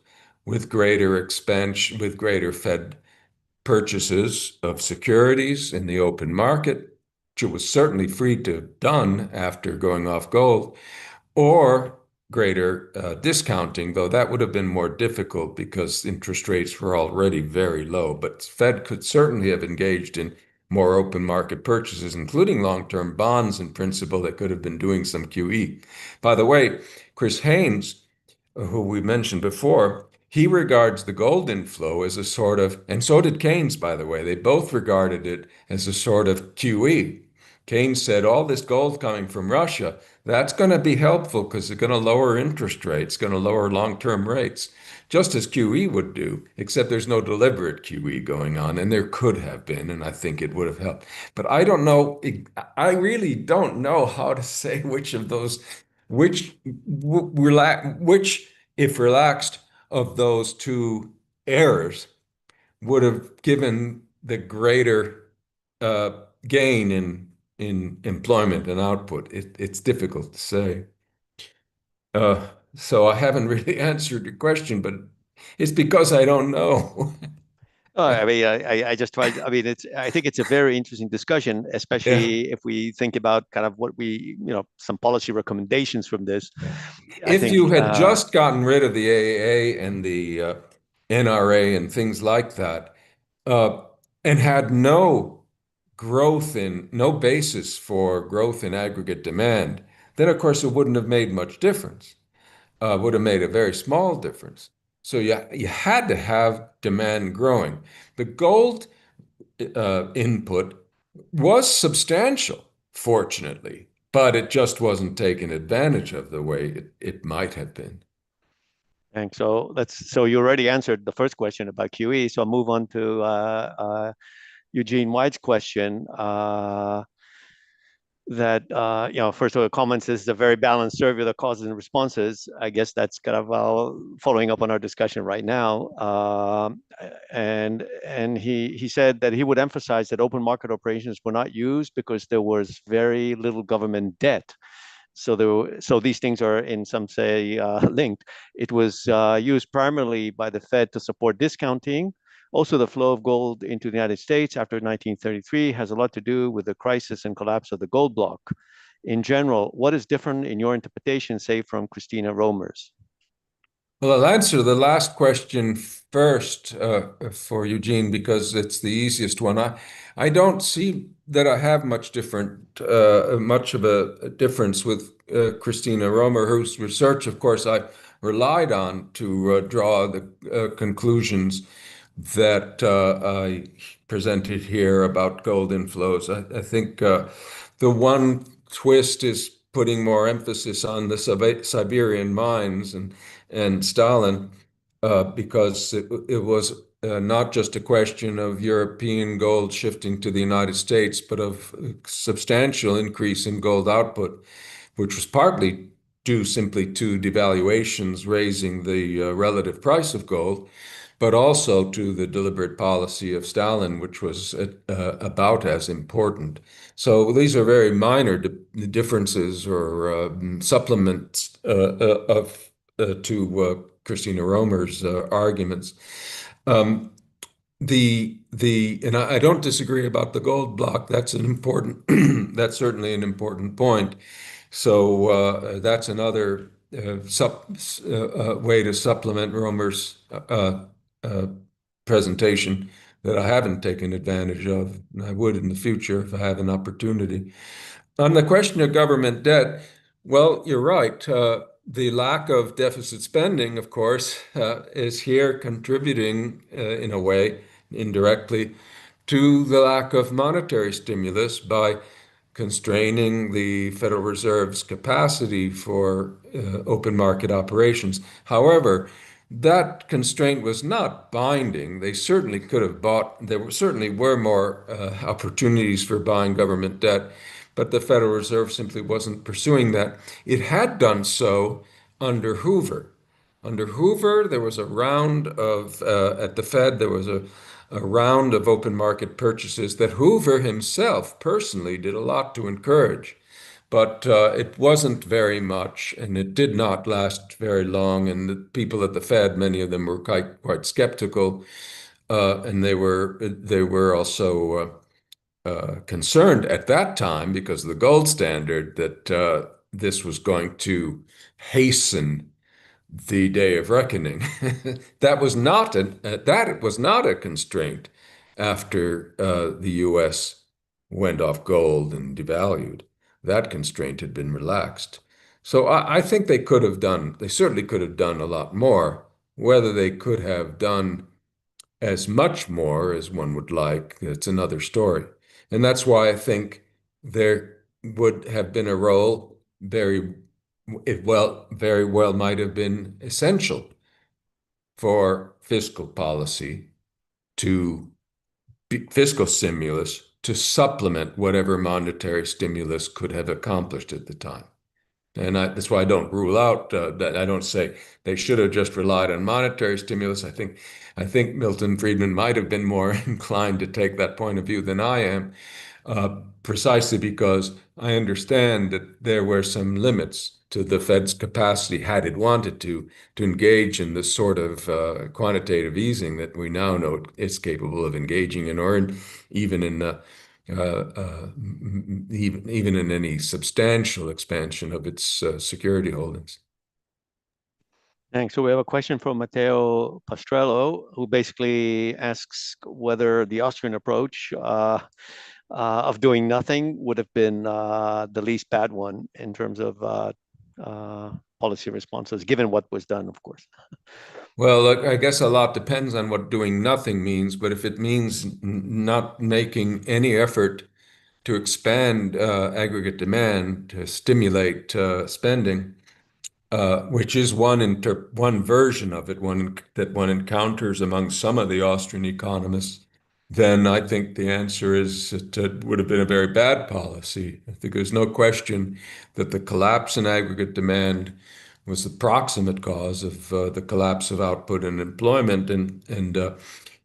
with greater expansion, with greater Fed purchases of securities in the open market, which it was certainly free to have done after going off gold, or greater discounting, though that would have been more difficult because interest rates were already very low. But Fed could certainly have engaged in more open market purchases, including long-term bonds in principle that could have been doing some QE. By the way, Chris Haynes, who we mentioned before, he regards the gold inflow as a sort of, and so did Keynes, by the way, they both regarded it as a sort of QE. Keynes said, all this gold coming from Russia, that's going to be helpful because it's going to lower interest rates, going to lower long-term rates, just as QE would do, except there's no deliberate QE going on, and there could have been, and I think it would have helped. But I don't know, I really don't know how to say which of those, which, which, if relaxed, of those two errors would have given the greater uh, gain in employment and output. It's difficult to say. So I haven't really answered your question, but it's because I don't know. Oh, I mean, I just tried. I mean, I think it's a very interesting discussion, Yeah. especially if we think about kind of what some policy recommendations from this. Yeah. I If think, you had just gotten rid of the AAA and the NRA and things like that, uh, and had no basis for growth in aggregate demand, then of course it wouldn't have made much difference. Would have made a very small difference. So you had to have demand growing. The gold input was substantial, fortunately, but it just wasn't taken advantage of the way it might have been. and so you already answered the first question about QE. So I'll move on to Eugene White's question. that first of all, comments this is a very balanced survey of the causes and responses. I guess that's kind of following up on our discussion right now. And he said that he would emphasize that open market operations were not used because there was very little government debt. So these things are in some say linked. It was used primarily by the Fed to support discounting. Also, the flow of gold into the United States after 1933 has a lot to do with the crisis and collapse of the gold bloc. In general, what is different in your interpretation, say, from Christina Romer's? Well, I'll answer the last question first for Eugene because it's the easiest one. I don't see that I have much of a difference with Christina Romer, whose research, of course, I relied on to draw the conclusions that I presented here about gold inflows. I think the one twist is putting more emphasis on the Siberian mines and Stalin, because it was not just a question of European gold shifting to the United States, but of a substantial increase in gold output, which was partly due simply to devaluations raising the relative price of gold, but also to the deliberate policy of Stalin, which was about as important. So these are very minor differences or supplements of to Christina Romer's arguments. Um, and I don't disagree about the gold block. That's an important that's certainly an important point. So that's another way to supplement Romer's uh, presentation that I haven't taken advantage of. And I would in the future if I have an opportunity. On the question of government debt, well, you're right. The lack of deficit spending, of course, is here contributing in a way, indirectly, to the lack of monetary stimulus by constraining the Federal Reserve's capacity for open market operations. However, that constraint was not binding. They certainly could have bought, certainly were more opportunities for buying government debt, but the Federal Reserve simply wasn't pursuing that. It had done so under Hoover. Under Hoover, there was a round of, at the Fed, there was a round of open market purchases that Hoover himself personally did a lot to encourage. But it wasn't very much, and it did not last very long. And the people at the Fed, many of them were quite skeptical, and they were also concerned at that time because of the gold standard that this was going to hasten the day of reckoning. That was not a constraint after the U.S. went off gold and devalued. That constraint had been relaxed. So I think they certainly could have done a lot more. Whether they could have done as much more as one would like, that's another story. And that's why I think there would have been a role very well might have been essential for fiscal policy to fiscal stimulus to supplement whatever monetary stimulus could have accomplished at the time. And that's why I don't rule out that I don't say they should have just relied on monetary stimulus. I think Milton Friedman might have been more inclined to take that point of view than I am, precisely because I understand that there were some limits to the Fed's capacity, had it wanted to engage in the sort of quantitative easing that we now know it's capable of engaging in, or even in even in any substantial expansion of its security holdings. Thanks. So we have a question from Matteo Pastrello, who basically asks whether the Austrian approach of doing nothing would have been the least bad one in terms of policy responses, given what was done, of course. Well, look, I guess a lot depends on what doing nothing means, but if it means not making any effort to expand aggregate demand to stimulate spending, which is one version of it, one that one encounters among some of the Austrian economists, then I think the answer is it would have been a very bad policy. I think there's no question that the collapse in aggregate demand was the proximate cause of the collapse of output and employment, and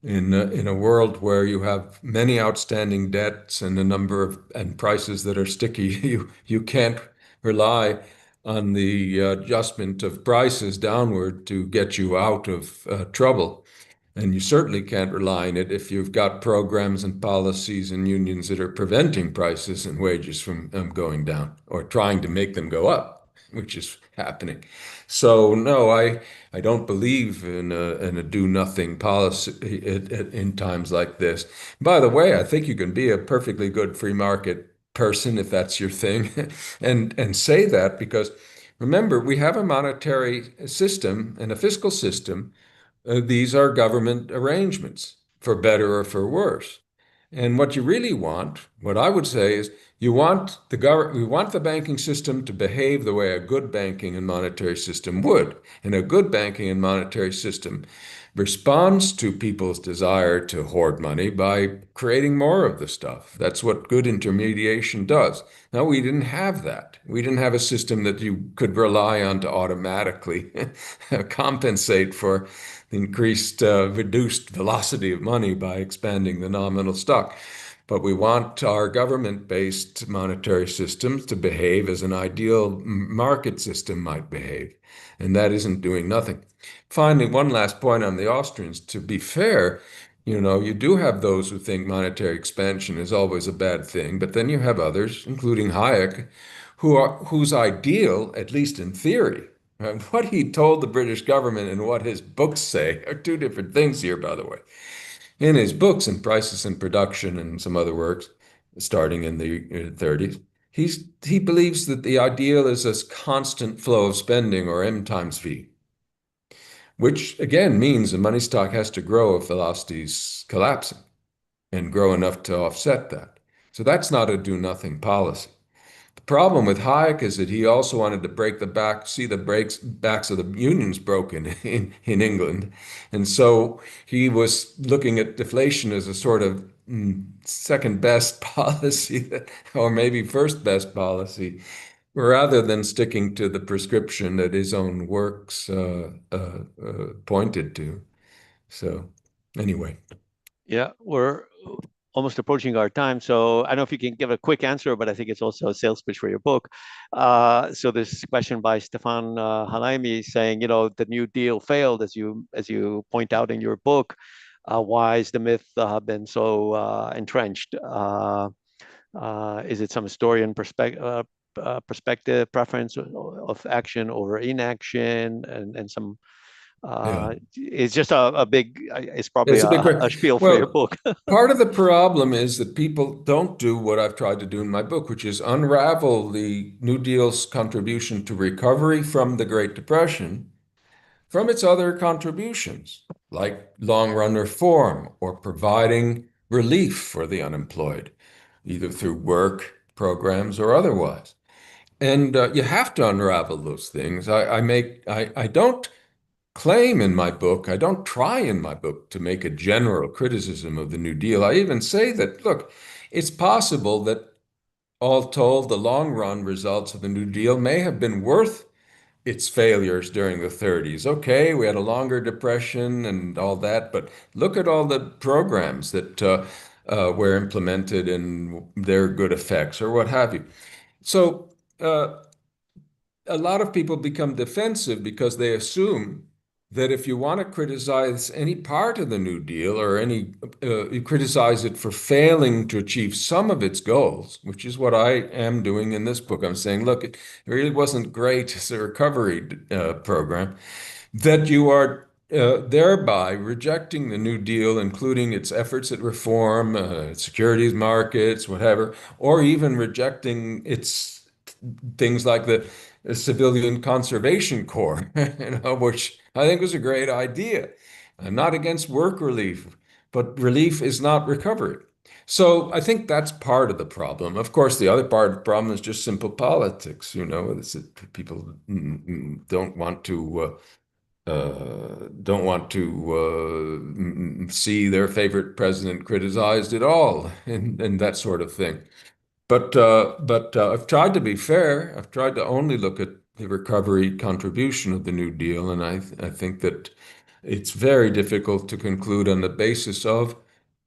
in a world where you have many outstanding debts and a number of and prices that are sticky, you can't rely on the adjustment of prices downward to get you out of trouble. And you certainly can't rely on it if you've got programs and policies and unions that are preventing prices and wages from going down or trying to make them go up, which is happening. So no, I don't believe in a do nothing policy in times like this. By the way, I think you can be a perfectly good free market person if that's your thing, and say that because remember we have a monetary system and a fiscal system. These are government arrangements, for better or for worse. And what you really want, what I would say is, we want the banking system to behave the way a good banking and monetary system would. And a good banking and monetary system responds to people's desire to hoard money by creating more of the stuff. That's what good intermediation does. Now, we didn't have that. We didn't have a system that you could rely on to automatically compensate for the reduced velocity of money by expanding the nominal stock. But we want our government-based monetary systems to behave as an ideal market system might behave. And that isn't doing nothing. Finally, one last point on the Austrians. To be fair, you do have those who think monetary expansion is always a bad thing, but then you have others, including Hayek, whose ideal, at least in theory, what he told the British government and what his books say are two different things here, by the way. In his books, in Prices and Production and some other works, starting in the 30s, he believes that the ideal is a constant flow of spending, or M times V, which again means the money stock has to grow if velocity's collapsing and grow enough to offset that. So that's not a do-nothing policy. The problem with Hayek is that he also wanted to see the backs of the unions broken in England. And so he was looking at deflation as a sort of second best policy, or maybe first best policy, rather than sticking to the prescription that his own works pointed to. So anyway. Yeah, we're almost approaching our time. So I don't know if you can give a quick answer, but I think it's also a sales pitch for your book. So this question by Stefan Halaimi saying, the New Deal failed, as you point out in your book. Why is the myth been so entrenched? Is it some historian perspective, preference of action over inaction, and some Yeah. it's just a big, it's probably It's a big a question. spiel for your Well, book. part of the problem is that people don't do what I've tried to do in my book, which is unravel the New Deal's contribution to recovery from the Great Depression from its other contributions, like long-run reform or providing relief for the unemployed, either through work programs or otherwise. And you have to unravel those things. I don't claim in my book, I don't try in my book to make a general criticism of the New Deal. I even say that, look, it's possible that all told, the long run results of the New Deal may have been worth its failures during the 30s. Okay, we had a longer depression and all that, but look at all the programs that were implemented and their good effects or what have you. So, a lot of people become defensive because they assume that if you want to criticize any part of the New Deal or you criticize it for failing to achieve some of its goals, which is what I am doing in this book. I'm saying, look, it really wasn't great as a recovery program, that you are thereby rejecting the New Deal, including its efforts at reform, securities markets, whatever, or even rejecting its things like the Civilian Conservation Corps, which I think was a great idea. I'm not against work relief, but relief is not recovery. So I think that's part of the problem. Of course, the other part of the problem is just simple politics. It's that people don't want to don't want to see their favorite president criticized at all, and that sort of thing. But I've tried to be fair. I've tried to only look at the recovery contribution of the New Deal, and I think that it's very difficult to conclude on the basis of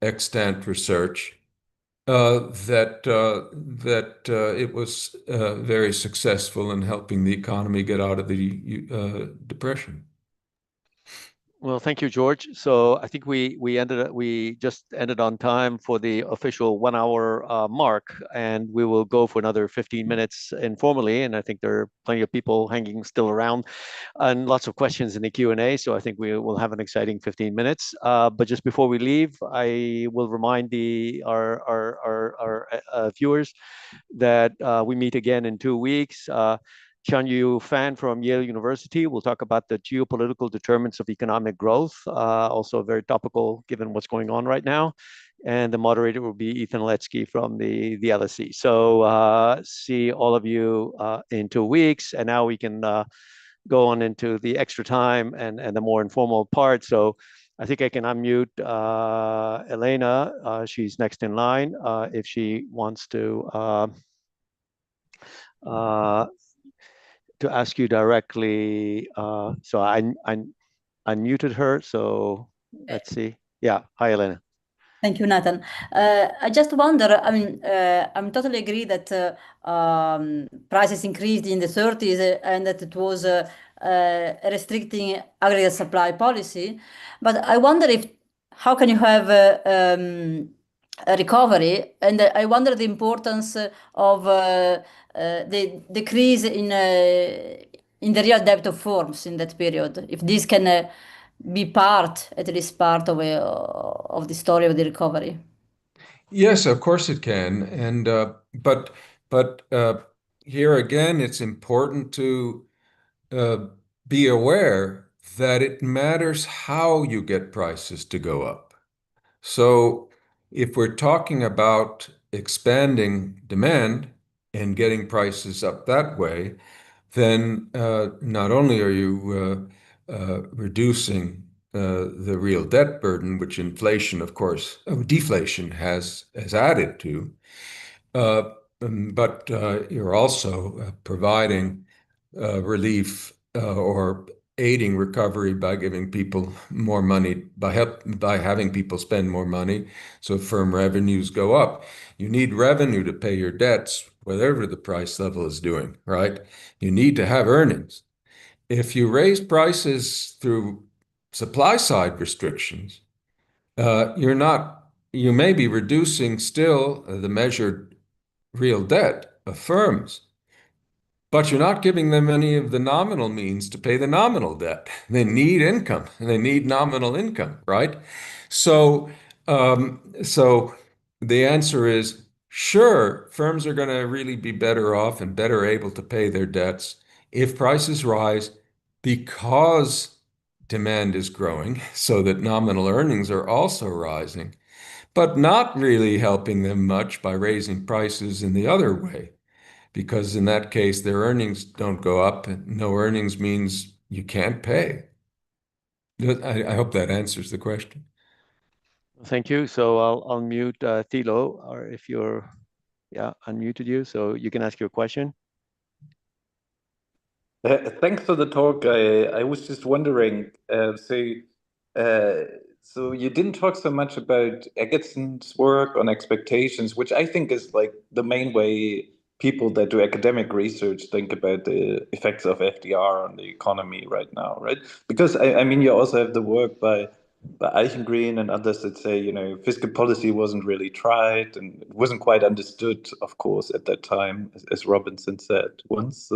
extant research that it was very successful in helping the economy get out of the depression. Well, thank you, George. So I think we just ended on time for the official 1 hour mark, and we will go for another 15 minutes informally. And I think there are plenty of people hanging still around, and lots of questions in the Q&A. So I think we will have an exciting 15 minutes. But just before we leave, I will remind our viewers that we meet again in 2 weeks. Chanyu Fan from Yale University will talk about the geopolitical determinants of economic growth, also very topical given what's going on right now. And the moderator will be Ethan Letsky from the LSE. So see all of you in 2 weeks. And now we can go on into the extra time and the more informal part. So I think I can unmute Elena. She's next in line if she wants uh, to ask you directly. So I unmuted her. So let's see. Yeah. Hi, Elena. Thank you, Nathan. I just wonder, I mean, I'm totally agree that prices increased in the 30s and that it was restricting aggregate supply policy. But I wonder how can you have a recovery? And I wonder the importance of the decrease in the real debt of firms in that period. If this can be at least part of the story of the recovery. Yes, of course it can. And but here again, it's important to uh, be aware that it matters how you get prices to go up. So if we're talking about expanding demand and getting prices up that way, then not only are you reducing the real debt burden, which inflation, of course, deflation has added to, uh, but you're also providing relief or aiding recovery by giving people more money, by having people spend more money, so firm revenues go up. You need revenue to pay your debts, whatever the price level is doing, right? You need to have earnings. If you raise prices through supply side restrictions, you may be reducing still the measured real debt of firms, but you're not giving them any of the nominal means to pay the nominal debt. They need income. They need nominal income, right? So the answer is sure, firms are going to really be better off and better able to pay their debts if prices rise because demand is growing, so that nominal earnings are also rising, but not really helping them much by raising prices in the other way, because in that case, their earnings don't go up. No earnings means you can't pay. I hope that answers the question. Thank you. So I'll unmute Thilo, or if you're, yeah, unmuted you, so you can ask your question. Thanks for the talk. I was just wondering, uh, so you didn't talk so much about Egerson's work on expectations, which I think is like the main way people that do academic research think about the effects of FDR on the economy right now, right? Because I mean, you also have the work by Eichengreen and others that say, fiscal policy wasn't really tried and it wasn't quite understood, of course, at that time, as Robinson said once.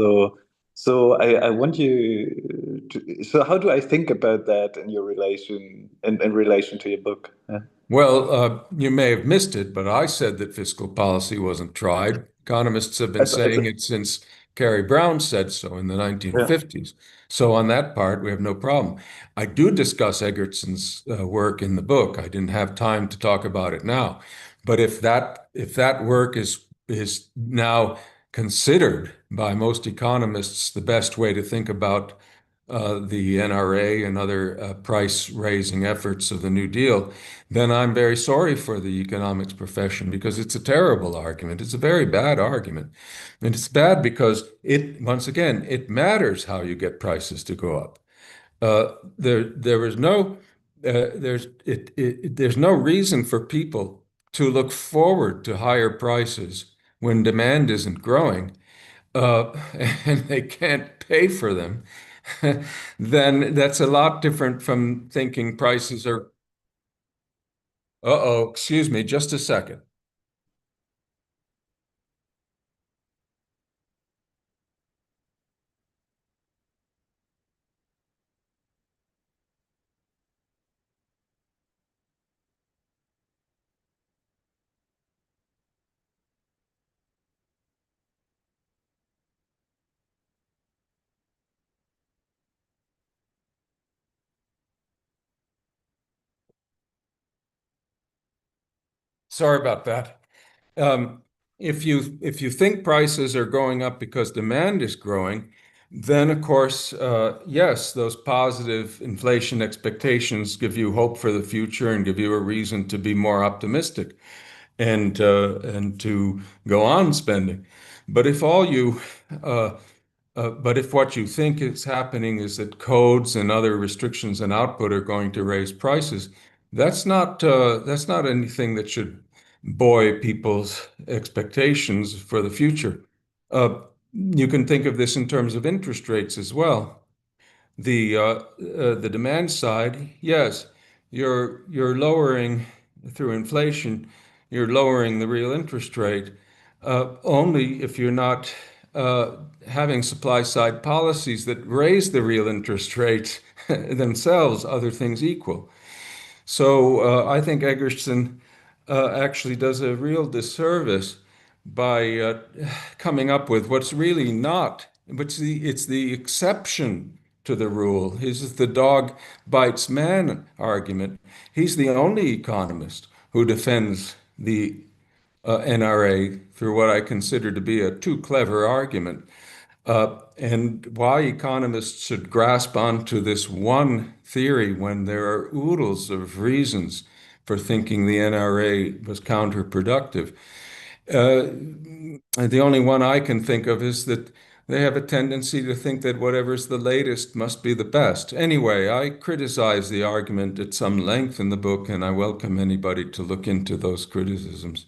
So I want you to, so how do I think about that in your relation in relation to your book? Yeah. Well, you may have missed it, but I said that fiscal policy wasn't tried. Economists have been I saying it since Cary Brown said so in the yeah. 1950s. So on that part, we have no problem. I do discuss Egerson's work in the book. I didn't have time to talk about it now, but if that work is now considered by most economists the best way to think about the NRA and other price-raising efforts of the New Deal, then I'm very sorry for the economics profession because it's a terrible argument. It's a very bad argument. And it's bad because once again, it matters how you get prices to go up. There is no, there's no reason for people to look forward to higher prices when demand isn't growing, uh, and they can't pay for them. Then that's a lot different from thinking prices are, uh-oh, excuse me, just a second. Sorry about that. Um, if you think prices are going up because demand is growing, then of course, yes, those positive inflation expectations give you hope for the future and give you a reason to be more optimistic and to go on spending. But if all you but if what you think is happening is that codes and other restrictions on output are going to raise prices, that's not anything that should buoy people's expectations for the future. You can think of this in terms of interest rates as well. The demand side, yes, you're lowering through inflation, you're lowering the real interest rate, only if you're not uh, having supply side policies that raise the real interest rate themselves, other things equal. So I think Egerton actually does a real disservice by coming up with what's really not, it's the exception to the rule. This is the dog bites man argument. He's the only economist who defends the NRA through what I consider to be a too clever argument. And why economists should grasp onto this one theory when there are oodles of reasons for thinking the NRA was counterproductive. The only one I can think of is that they have a tendency to think that whatever's the latest must be the best. Anyway, I criticize the argument at some length in the book, and I welcome anybody to look into those criticisms.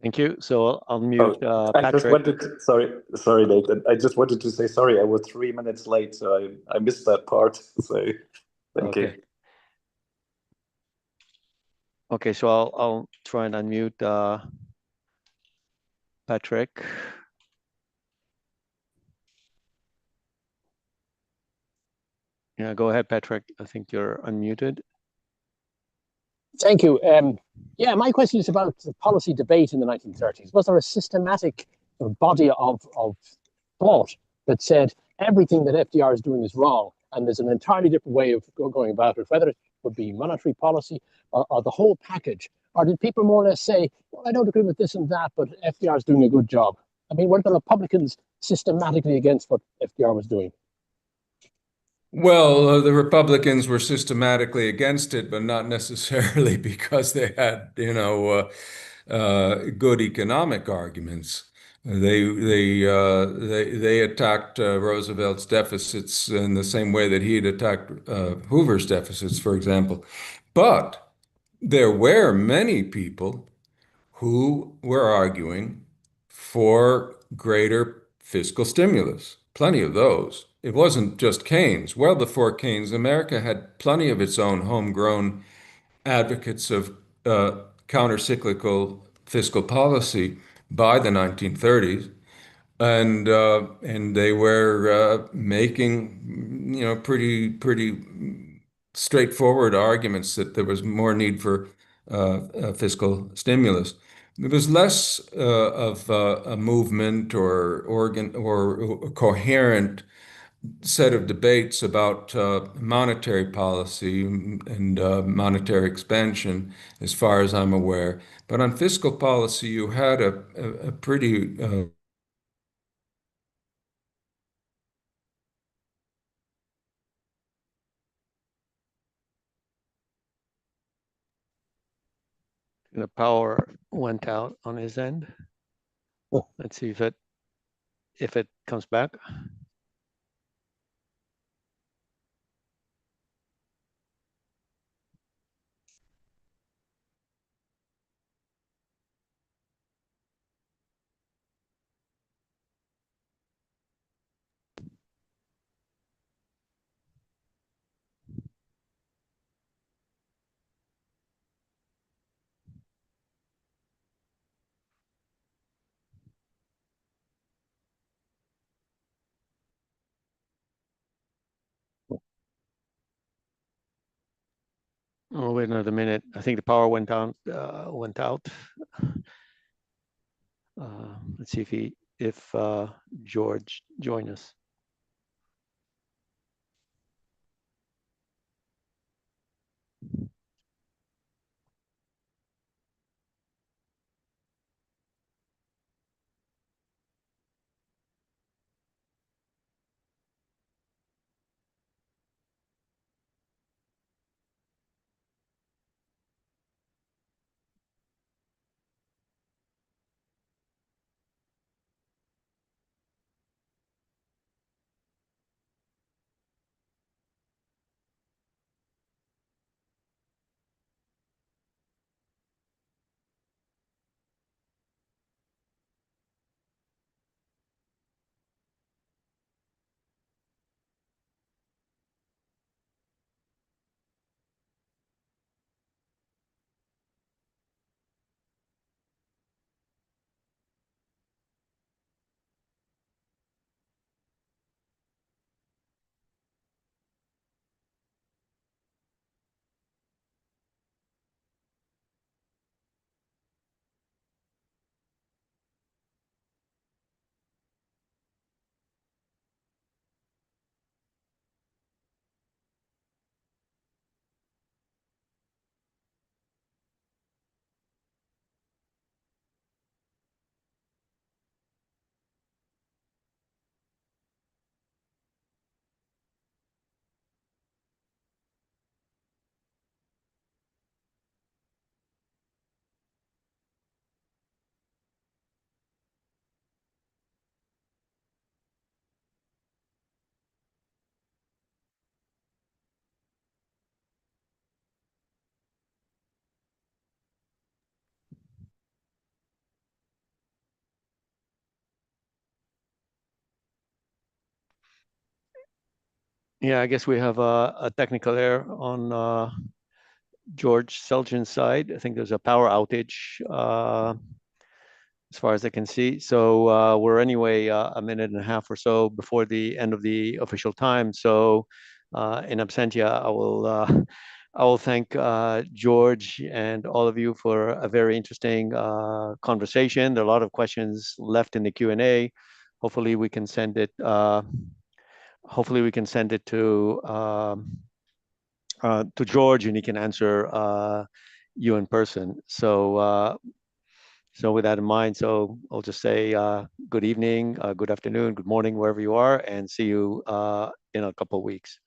Thank you. So I'll mute Oh, I just Patrick. wanted to, sorry, Nathan. I just wanted to say sorry. I was 3 minutes late, so I missed that part. So thank you. Okay. Okay, so I'll try and unmute Patrick. Yeah, go ahead, Patrick. I think you're unmuted. Thank you. Yeah, my question is about the policy debate in the 1930s. Was there a systematic body of thought that said everything that FDR is doing is wrong, and there's an entirely different way of going about it, whether it would be monetary policy or the whole package? Or did people more or less say, well, I don't agree with this and that, but FDR is doing a good job? I mean, were the Republicans systematically against what FDR was doing? Well, the Republicans were systematically against it, but not necessarily because they had, good economic arguments. They attacked Roosevelt's deficits in the same way that he had attacked Hoover's deficits, for example. But there were many people who were arguing for greater fiscal stimulus. Plenty of those. It wasn't just Keynes. Well before Keynes, America had plenty of its own homegrown advocates of countercyclical fiscal policy by the 1930s, and they were making pretty straightforward arguments that there was more need for fiscal stimulus. There was less of a movement or organ or a coherent set of debates about monetary policy and monetary expansion, as far as I'm aware. But on fiscal policy, you had a pretty The power went out on his end. Oh. Let's see if it comes back. Oh, wait another minute. I think the power went down, went out. Let's see if George join us. Yeah, I guess we have a technical error on George Selgin's side. I think there's a power outage as far as I can see. So we're anyway a minute and a half or so before the end of the official time. So in absentia, I will thank George and all of you for a very interesting conversation. There are a lot of questions left in the Q&A. Hopefully we can send it. Hopefully we can send it to George, and he can answer you in person. So with that in mind, so I'll just say good evening, good afternoon, good morning, wherever you are, and see you in a couple of weeks.